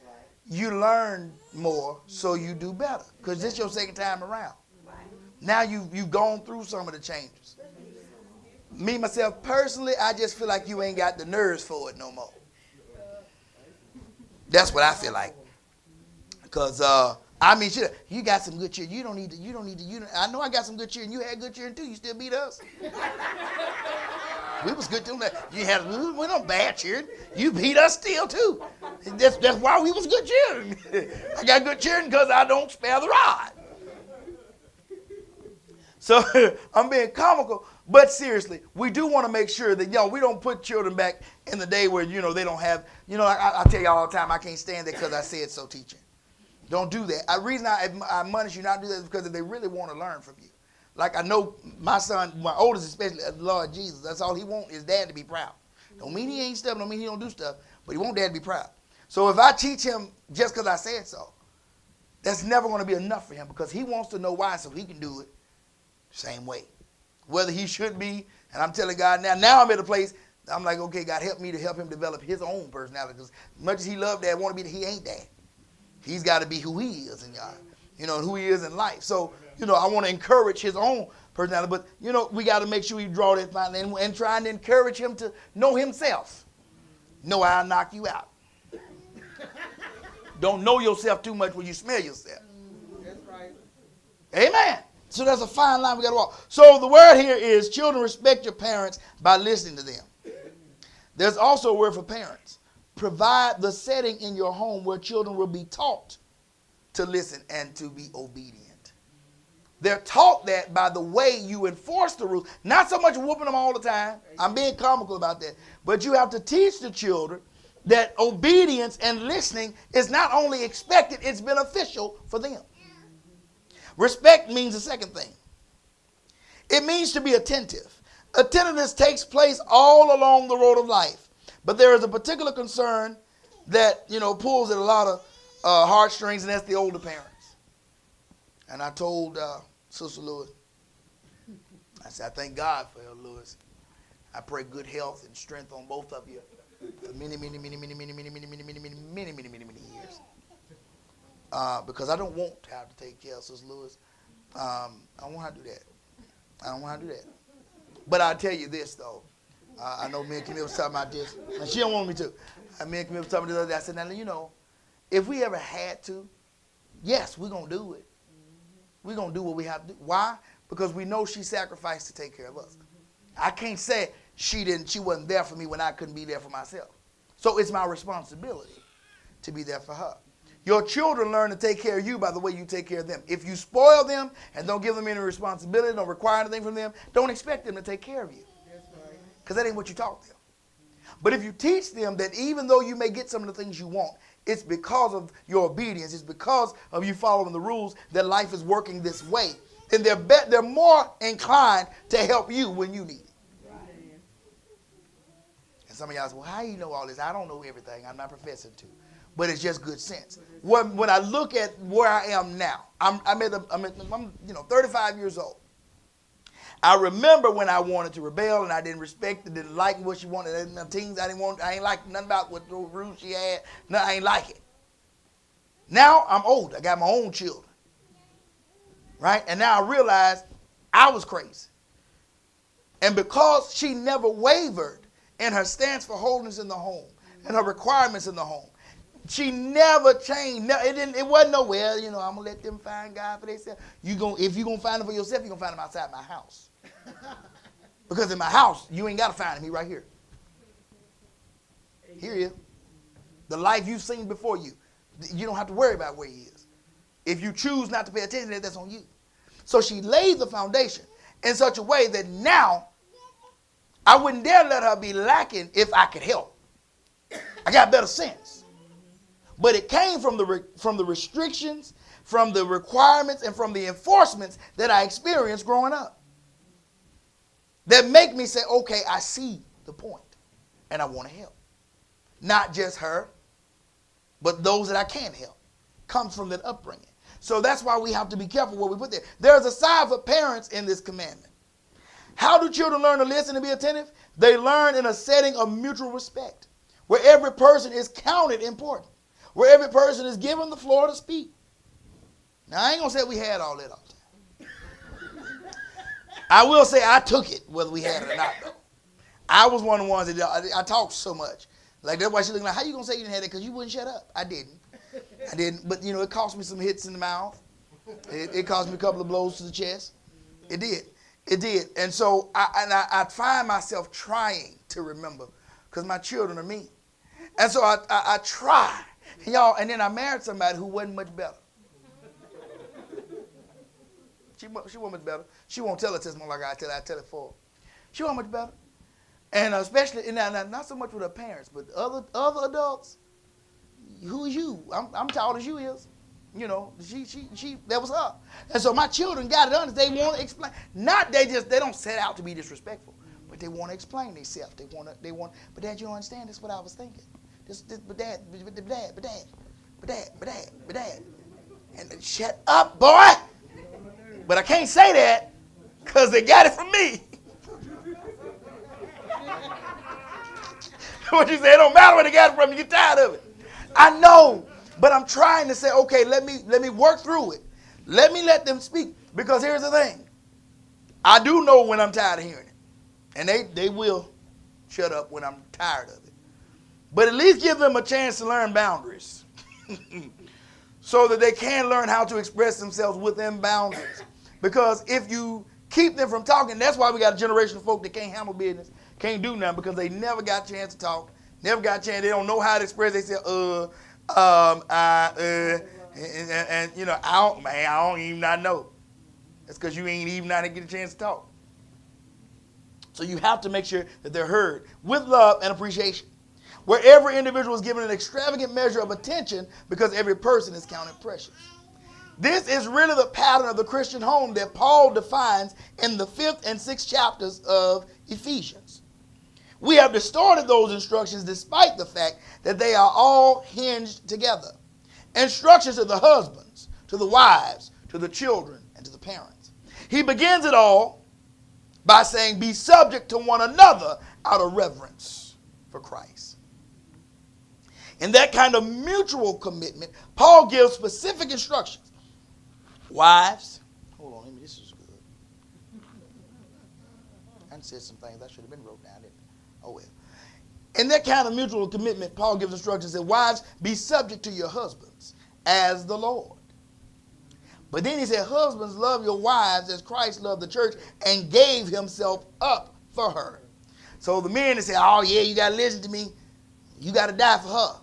you learn more, so you do better. Because this is your second time around. Now you've gone through some of the changes. Me, myself, personally, I just feel like you ain't got the nerves for it no more. That's what I feel like. Because, I mean, you got some good children. You don't need to. I know I got some good children. You had good children, too. You still beat us. We was good, too. We no bad children. You beat us still, too. That's why we was good children. I got good children because I don't spare the rod. So I'm being comical, but seriously, we do want to make sure that, we don't put children back in the day where, they don't have, I tell you all the time, I can't stand that because I said so, teaching. Don't do that. The reason I admonish you not to do that is because if they really want to learn from you. Like I know my son, my oldest especially, the Lord Jesus, that's all he wants is dad to be proud. Don't mean he ain't stuff, don't mean he don't do stuff, but he want dad to be proud. So if I teach him just because I said so, that's never going to be enough for him because he wants to know why so he can do it the same way. Whether he should be, and I'm telling God now I'm at a place, I'm like, okay, God, help me to help him develop his own personality because as much as he loved dad, want to be, he ain't dad. He's got to be who he is in God, and who he is in life. So, I want to encourage his own personality, but, we got to make sure we draw that line and trying to encourage him to know himself. Know I'll knock you out. Don't know yourself too much when you smell yourself. That's right. Amen. So there's a fine line we got to walk. So the word here is children respect your parents by listening to them. There's also a word for parents. Provide the setting in your home where children will be taught to listen and to be obedient. They're taught that by the way you enforce the rules. Not so much whooping them all the time. I'm being comical about that. But you have to teach the children that obedience and listening is not only expected, it's beneficial for them. Respect means the second thing. It means to be attentive. Attentiveness takes place all along the road of life. But there is a particular concern that, pulls at a lot of heartstrings, and that's the older parents. And I told Sister Lewis, I said, I thank God for her, Lewis. I pray good health and strength on both of you for many, many, many, many, many, many, many, many, many, many, many, many, many, many years. Because I don't want to have to take care of Sister Lewis. I don't want to do that. I don't want to do that. But I'll tell you this, though. I know me and Camille was talking about this, and she don't want me to. Me and Camille was talking about this other day. I said, now, if we ever had to, yes, we're going to do it. We're going to do what we have to do. Why? Because we know she sacrificed to take care of us. I can't say she wasn't there for me when I couldn't be there for myself. So it's my responsibility to be there for her. Your children learn to take care of you by the way you take care of them. If you spoil them and don't give them any responsibility, don't require anything from them, don't expect them to take care of you. Because that ain't what you taught them. But if you teach them that even though you may get some of the things you want, it's because of your obedience, it's because of you following the rules that life is working this way. then they're more inclined to help you when you need it. And some of y'all say, well, how do you know all this? I don't know everything. I'm not professing to. But it's just good sense. When I look at where I am now, I'm 35 years old. I remember when I wanted to rebel and I didn't respect it, didn't like what she wanted. And the things I ain't like nothing about what the rules she had. No, I ain't like it. Now I'm old. I got my own children. Right? And now I realize I was crazy. And because she never wavered in her stance for holiness in the home and her requirements in the home, she never changed. It wasn't no, well, I'm going to let them find God for themselves. If you're going to find them for yourself, you're going to find them outside my house. Because in my house, you ain't got to find him. He right here. Here he is. The life you've seen before you. You don't have to worry about where he is. If you choose not to pay attention to that, that's on you. So she laid the foundation in such a way that now I wouldn't dare let her be lacking if I could help. I got better sense. But it came from the restrictions, from the requirements, and from the enforcements that I experienced growing up. That make me say, okay, I see the point, and I want to help. Not just her, but those that I can help. Comes from that upbringing. So that's why we have to be careful what we put there. There's a side for parents in this commandment. How do children learn to listen and be attentive? They learn in a setting of mutual respect, where every person is counted important, where every person is given the floor to speak. Now, I ain't going to say we had all that all the time. I will say I took it, whether we had it or not, though. I was one of the ones that I talked so much. Like, that's why she looking like, how you going to say you didn't have that? Because you wouldn't shut up. I didn't. But, it cost me some hits in the mouth. It cost me a couple of blows to the chest. It did. It did. And so I find myself trying to remember because my children are me. And so I try. And then I married somebody who wasn't much better. She wasn't much better. She won't tell her testimony like I tell it for her. She wasn't much better. And especially, not so much with her parents, but other adults. Who is you? I'm tall as you is. She that was her. And so my children got it honest. They want to explain. They don't set out to be disrespectful, but they want to explain themselves. They want. But Dad, you don't understand. This is what I was thinking. But Dad. And shut up, boy. But I can't say that because they got it from me. What you say? It don't matter where they got it from. You get tired of it. I know, but I'm trying to say, okay, let me work through it. Let them speak. Because here's the thing. I do know when I'm tired of hearing it. And they will shut up when I'm tired of it. But at least give them a chance to learn boundaries. So that they can learn how to express themselves within boundaries. Because if you keep them from talking, that's why we got a generation of folk that can't handle business, can't do nothing because they never got a chance to talk. Never got a chance. They don't know how to express. They say, I don't even not know. That's because you ain't even not get a chance to talk. So you have to make sure that they're heard with love and appreciation. Where every individual is given an extravagant measure of attention because every person is counted precious. This is really the pattern of the Christian home that Paul defines in the 5th and 6th chapters of Ephesians. We have distorted those instructions despite the fact that they are all hinged together. Instructions to the husbands, to the wives, to the children, and to the parents. He begins it all by saying, be subject to one another out of reverence for Christ. In that kind of mutual commitment, Paul gives specific instructions. Wives, hold on, this is good. I said some things I should have been wrote down, didn't I? Oh, well. In that kind of mutual commitment, Paul gives instructions that wives, be subject to your husbands as the Lord. But then he said, husbands, love your wives as Christ loved the church and gave himself up for her. So the men that say, oh, yeah, you got to listen to me. You got to die for her.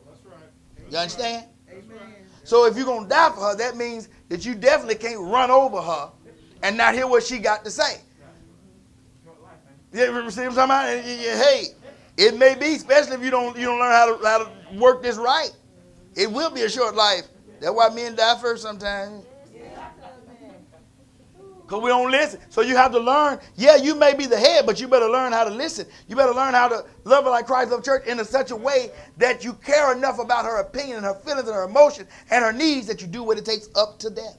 That's right. You understand? Amen. So if you're going to die for her, that means that you definitely can't run over her and not hear what she got to say. You ever see what I'm talking about? Hey, it may be, especially if you don't learn how to work this right. It will be a short life That's why men die first sometimes. Because we don't listen. So you have to learn. Yeah, you may be the head, but you better learn how to listen. You better learn how to love her like Christ loved church in such a way that you care enough about her opinion and her feelings and her emotion and her needs that you do what it takes up to death.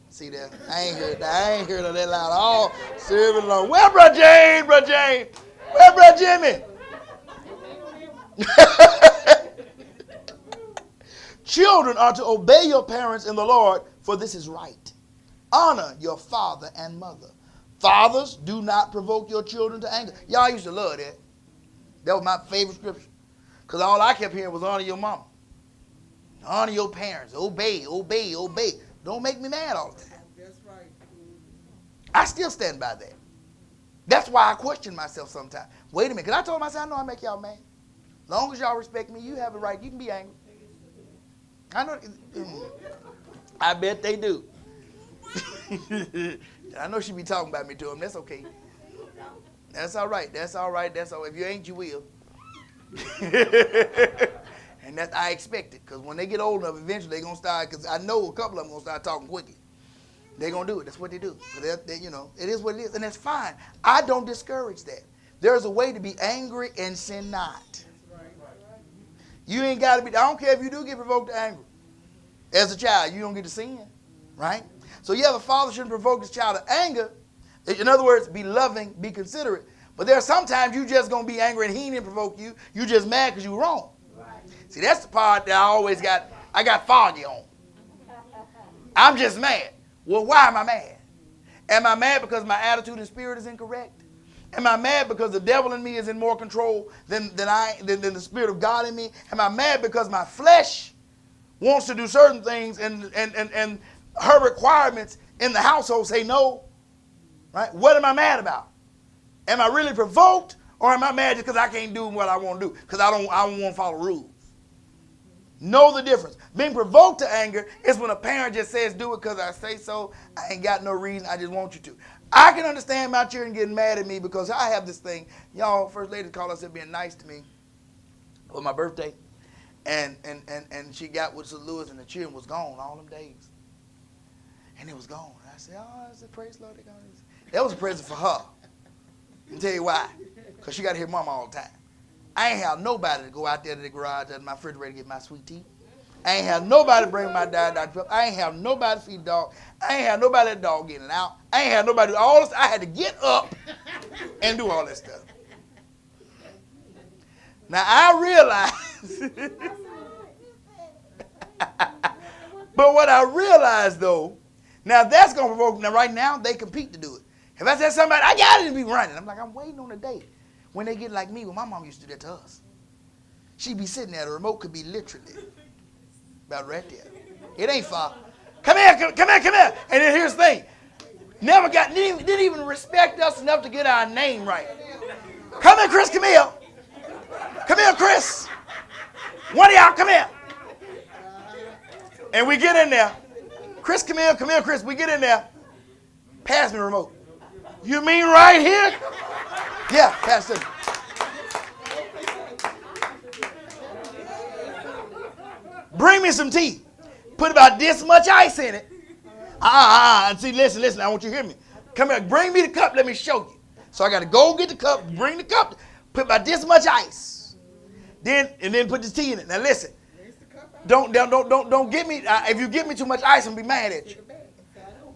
See that? I ain't heard that. I ain't heard of that loud. All serving Lord. Where Brother James? Brother James? Where Brother Jimmy? Children are to obey your parents in the Lord, for this is right. Honor your father and mother. Fathers, do not provoke your children to anger. Y'all used to love that. That was my favorite scripture. Because all I kept hearing was honor your mama. Honor your parents. Obey, obey, obey. Don't make me mad all the time. That's right. I still stand by that. That's why I question myself sometimes. Wait a minute. Because I told myself, I know I make y'all mad. As long as y'all respect me, you have a right. You can be angry. I know. I bet they do. I know she be talking about me to him. That's okay. That's all right. That's all right. That's all right. If you ain't, you will. And that I expect it. Because when they get old enough, eventually they're going to start, because I know a couple of them going to start talking quickly. They're going to do it. That's what they do. You know, it is what it is. And that's fine. I don't discourage that. There's a way to be angry and sin not. You ain't got to be, I don't care if you do get provoked to anger. As a child, you don't get to sin, right? So yeah, the father shouldn't provoke his child to anger. In other words, be loving, be considerate. But there are sometimes you just going to be angry and he didn't provoke you. You just mad because you were wrong. Right. See, that's the part that I got foggy on. I'm just mad. Well, why am I mad? Am I mad because my attitude and spirit is incorrect? Am I mad because the devil in me is in more control than the Spirit of God in me? Am I mad because my flesh wants to do certain things and her requirements in the household say no? Right? What am I mad about? Am I really provoked, or am I mad just because I can't do what I want to do? Because I don't want to follow rules. Know the difference. Being provoked to anger is when a parent just says do it because I say so. I ain't got no reason. I just want you to. I can understand my children getting mad at me because I have this thing. Y'all, First Lady called us being nice to me for my birthday. And she got with St. Louis and the children was gone all them days. And it was gone. And I said, oh, I said, praise the Lord. That was a present for her. I'll tell you why. Because she got to hear Mama all the time. I ain't have nobody to go out there to the garage at my refrigerator to get my sweet tea. I ain't have nobody to bring my dad Dr. Pepper. I ain't have nobody to feed the dog. I ain't have nobody to let the dog in and out. I ain't have nobody to do all this. I had to get up and do all that stuff. Now I realize, but what I realized though, now that's going to provoke, now right now they compete to do it. If I said somebody, I got it to be running. I'm like, I'm waiting on the day when they get like me, when my mom used to do that to us. She'd be sitting there, the remote could be literally about right there. It ain't far. Come here. And then here's the thing. Didn't even respect us enough to get our name right. Come here, Chris, come here. Come here, Chris. One of y'all, come here. And we get in there. Chris, come here, Chris. We get in there. Pass me the remote. You mean right here? Yeah, pass it. Bring me some tea. Put about this much ice in it. See, listen, I want you to hear me. Come here, bring me the cup, let me show you. So I got to go get the cup, bring the cup, put about this much ice. Then put the tea in it. Now listen, don't get me, if you give me too much ice, I'm going to be mad at you.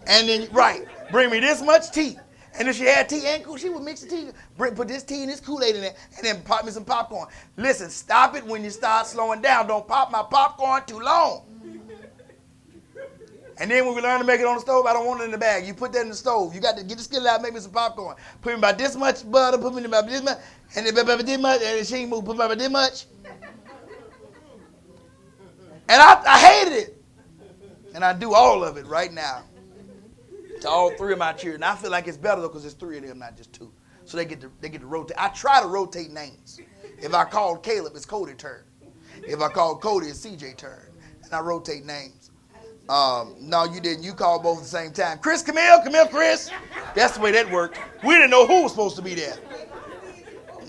And then, right, bring me this much tea. And if she had tea and she would mix the tea, put this tea and this Kool-Aid in there, and then pop me some popcorn. Listen, stop it when you start slowing down. Don't pop my popcorn too long. And then when we learn to make it on the stove, I don't want it in the bag. You put that in the stove. You got to get the skillet out, make me some popcorn. Put me about this much butter, put me about this much, and then about this much, and she ain't move, put me about this much. And I hated it. And I do all of it right now. To all three of my children. I feel like it's better though because it's three of them, not just two. So they get to rotate. I try to rotate names. If I call Caleb, it's Cody's turn. If I call Cody, it's CJ's turn. And I rotate names. No, you didn't. You called both at the same time. Chris, come here, Chris. That's the way that worked. We didn't know who was supposed to be there.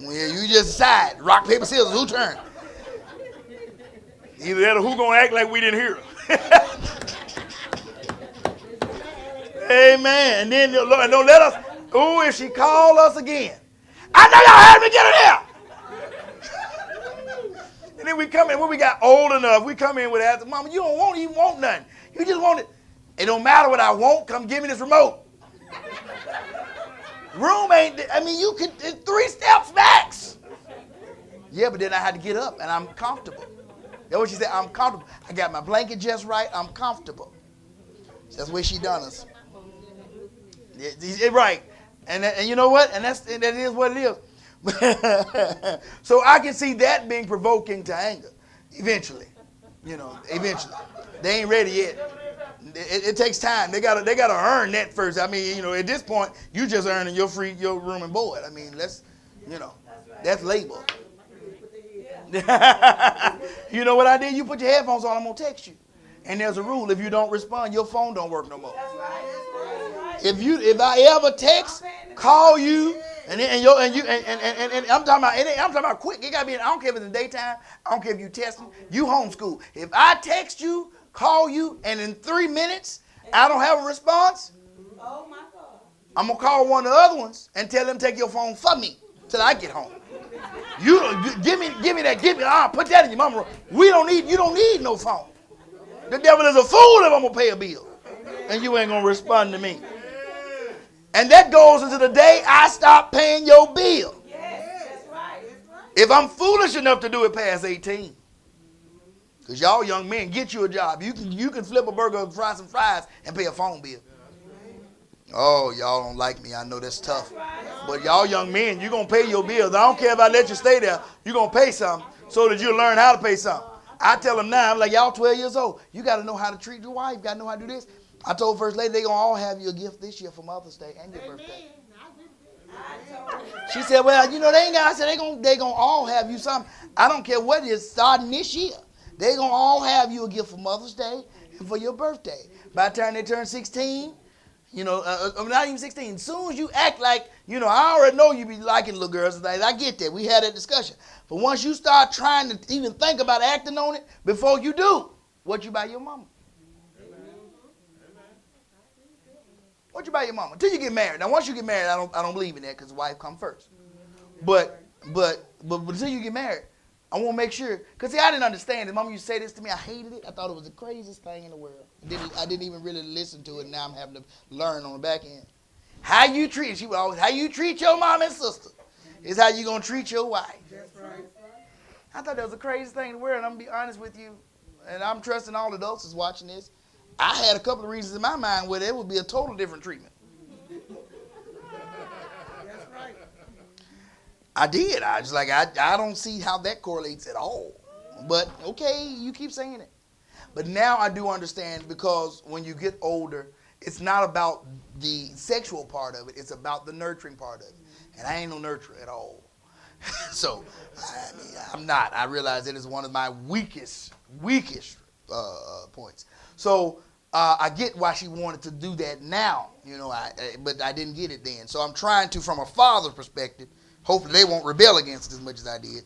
Well, you just decide. Rock, paper, scissors, who turn? Either that or who gonna act like we didn't hear her. Amen. And then Lord, don't let us. Ooh, if she call us again, I know y'all heard me. Get in there. And then we come in when we got old enough. We come in with that. Mama, you don't even want nothing. You just want it. It don't matter what I want. Come give me this remote. Room ain't. I mean, you could 3 steps max. Yeah, but then I had to get up, and I'm comfortable. That's what she said. I'm comfortable. I got my blanket just right. I'm comfortable. That's the way she done us. Right. And you know what? And that is what it is. So I can see that being provoking to anger. Eventually. Eventually. They ain't ready yet. It takes time. They gotta earn that first. I mean, at this point, you just earning your room and board. I mean, that's labor. You know what I did? You put your headphones on, I'm gonna text you. And there's a rule: if you don't respond, your phone don't work no more. If I ever text, call you, and I'm talking about quick. It gotta be. I don't care if it's in the daytime. I don't care if you testing. You homeschool. If I text you, call you, and in 3 minutes I don't have a response, oh my God, I'm gonna call one of the other ones and tell them to take your phone for me till I get home. You give me that. Put that in your mama. You don't need no phone. The devil is a fool if I'm gonna pay a bill, and you ain't gonna respond to me. And that goes into the day I stop paying your bill. Yes, that's right. If I'm foolish enough to do it past 18. Because y'all young men, get you a job. You can flip a burger, fry some fries, and pay a phone bill. Oh, y'all don't like me. I know that's tough. But y'all young men, you're going to pay your bills. I don't care if I let you stay there. You're going to pay something so that you learn how to pay something. I tell them now, I'm like, y'all 12 years old. You got to know how to treat your wife. You got to know how to do this. I told First Lady they're going to all have you a gift this year for Mother's Day and your birthday. She said, well, they ain't got. I said, they gonna all have you something. I don't care what it is starting this year. They're going to all have you a gift for Mother's Day and for your birthday. By the time they turn 16, not even 16. As soon as you act like, I already know you be liking little girls and things. I get that. We had that discussion. But once you start trying to even think about acting on it, before you do, what you buy your mama? What you buy your mama? Until you get married. Now, once you get married, I don't believe in that because the wife comes first. But until you get married, I want to make sure, because I didn't understand it. Mama used to say this to me. I hated it. I thought it was the craziest thing in the world. I didn't even really listen to it. Now I'm having to learn on the back end. How you treat, she would always, how you treat your mom and sister is how you going to treat your wife. That's right. I thought that was the craziest thing in the world. And I'm going to be honest with you, and I'm trusting all adults is watching this. I had a couple of reasons in my mind where there would be a total different treatment. That's right. I did. I don't see how that correlates at all. But okay, you keep saying it. But now I do understand, because when you get older, it's not about the sexual part of it. It's about the nurturing part of it. And I ain't no nurturer at all. So, I'm not. I realize it is one of my weakest points. So, I get why she wanted to do that now, but I didn't get it then. So I'm trying to, from a father's perspective, hopefully they won't rebel against it as much as I did,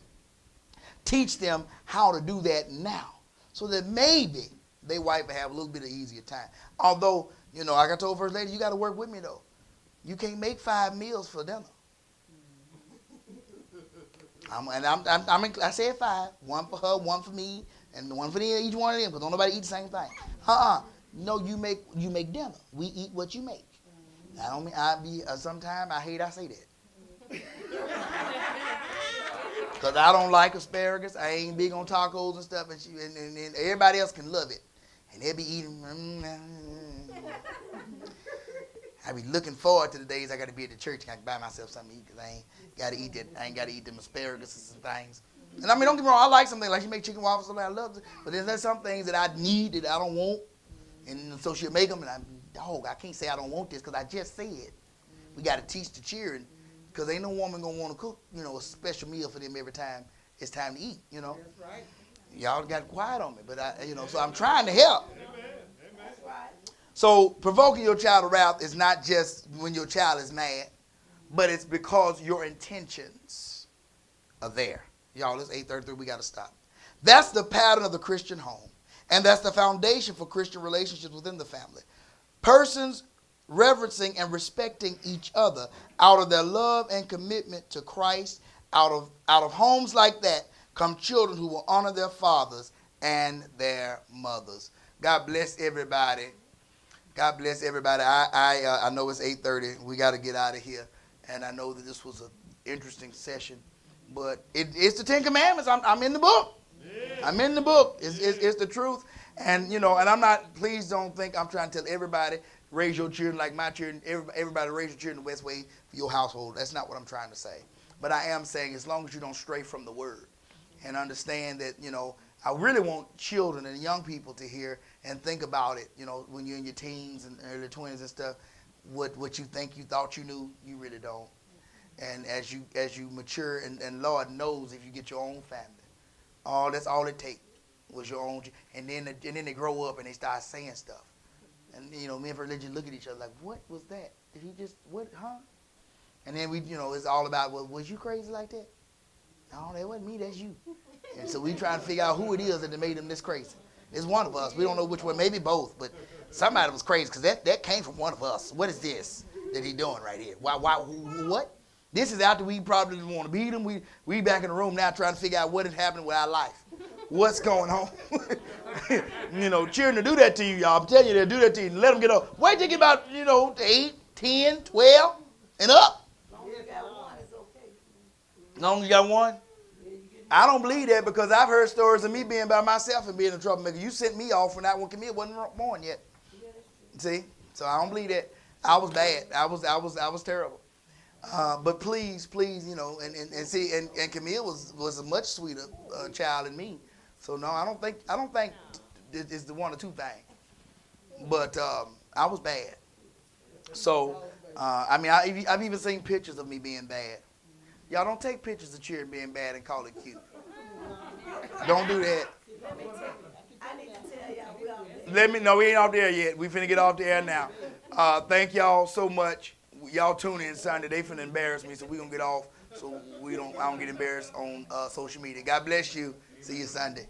teach them how to do that now, so that maybe their wife will have a little bit of easier time. Although, like I told First Lady, you got to work with me though. You can't make 5 meals for dinner. I said 5, 1 for her, 1 for me, and 1 for each one of them, because don't nobody eat the same thing. No, you make dinner. We eat what you make. I don't mean sometimes I hate I say that. Because I don't like asparagus. I ain't big on tacos and stuff, and everybody else can love it. And they'll be eating. I be looking forward to the days I got to be at the church and I can buy myself something to eat, because I ain't got to eat that. I ain't got to eat them asparagus and things. And I mean, don't get me wrong, I like something like she make chicken waffles, something I love it. But there's some things that I need that I don't want. And so she'll make them, and I can't say I don't want this, because I just said we got to teach the children, because ain't no woman going to want to cook, a special meal for them every time it's time to eat, That's right. Y'all got quiet on me, but so I'm trying to help. Amen. That's right. So provoking your child to wrath is not just when your child is mad, but it's because your intentions are there. Y'all, it's 8:33, we got to stop. That's the pattern of the Christian home. And that's the foundation for Christian relationships within the family. Persons reverencing and respecting each other out of their love and commitment to Christ. Out of homes like that come children who will honor their fathers and their mothers. God bless everybody. God bless everybody. I know it's 8:30. We got to get out of here. And I know that this was an interesting session. But it's the Ten Commandments. I'm in the book. Yeah. I'm in the book. It's the truth. And, and I'm not, please don't think I'm trying to tell everybody, raise your children like my children. Everybody raise your children the best way for your household. That's not what I'm trying to say. But I am saying as long as you don't stray from the word and understand that, I really want children and young people to hear and think about it, when you're in your teens and early 20s and stuff, what you think you thought you knew, you really don't. And as you mature, and Lord knows if you get your own family, that's all it takes was your own. And then they grow up and they start saying stuff. And, me and religion look at each other like, what was that? Did he just, what, huh? And then it's all about, well, was you crazy like that? No, that wasn't me, that's you. And so we try to figure out who it is that made him this crazy. It's one of us. We don't know which one, maybe both, but somebody was crazy because that came from one of us. What is this that he doing right here? Why, what? This is after we probably didn't want to beat him. We back in the room now trying to figure out what is happening with our life. What's going on? Children to do that to you, y'all. I'm telling you, they'll do that to you. Let them get up. Wait till you get about, 8, 10, 12, and up. As long as you got one? I don't believe that because I've heard stories of me being by myself and being a troublemaker. You sent me off when Camille wasn't born yet. See? So I don't believe that. I was bad. I was terrible. But please, and see, and Camille was a much sweeter child than me. So no, I don't think it's the one or two thing. But I was bad. So I've even seen pictures of me being bad. Y'all don't take pictures of children being bad and call it cute. Don't do that. I need to tell y'all No, we ain't off there yet. We finna get off the air now. Thank y'all so much. Y'all tune in Sunday. They finna embarrass me, so we gonna get off so I don't get embarrassed on social media. God bless you. See you Sunday.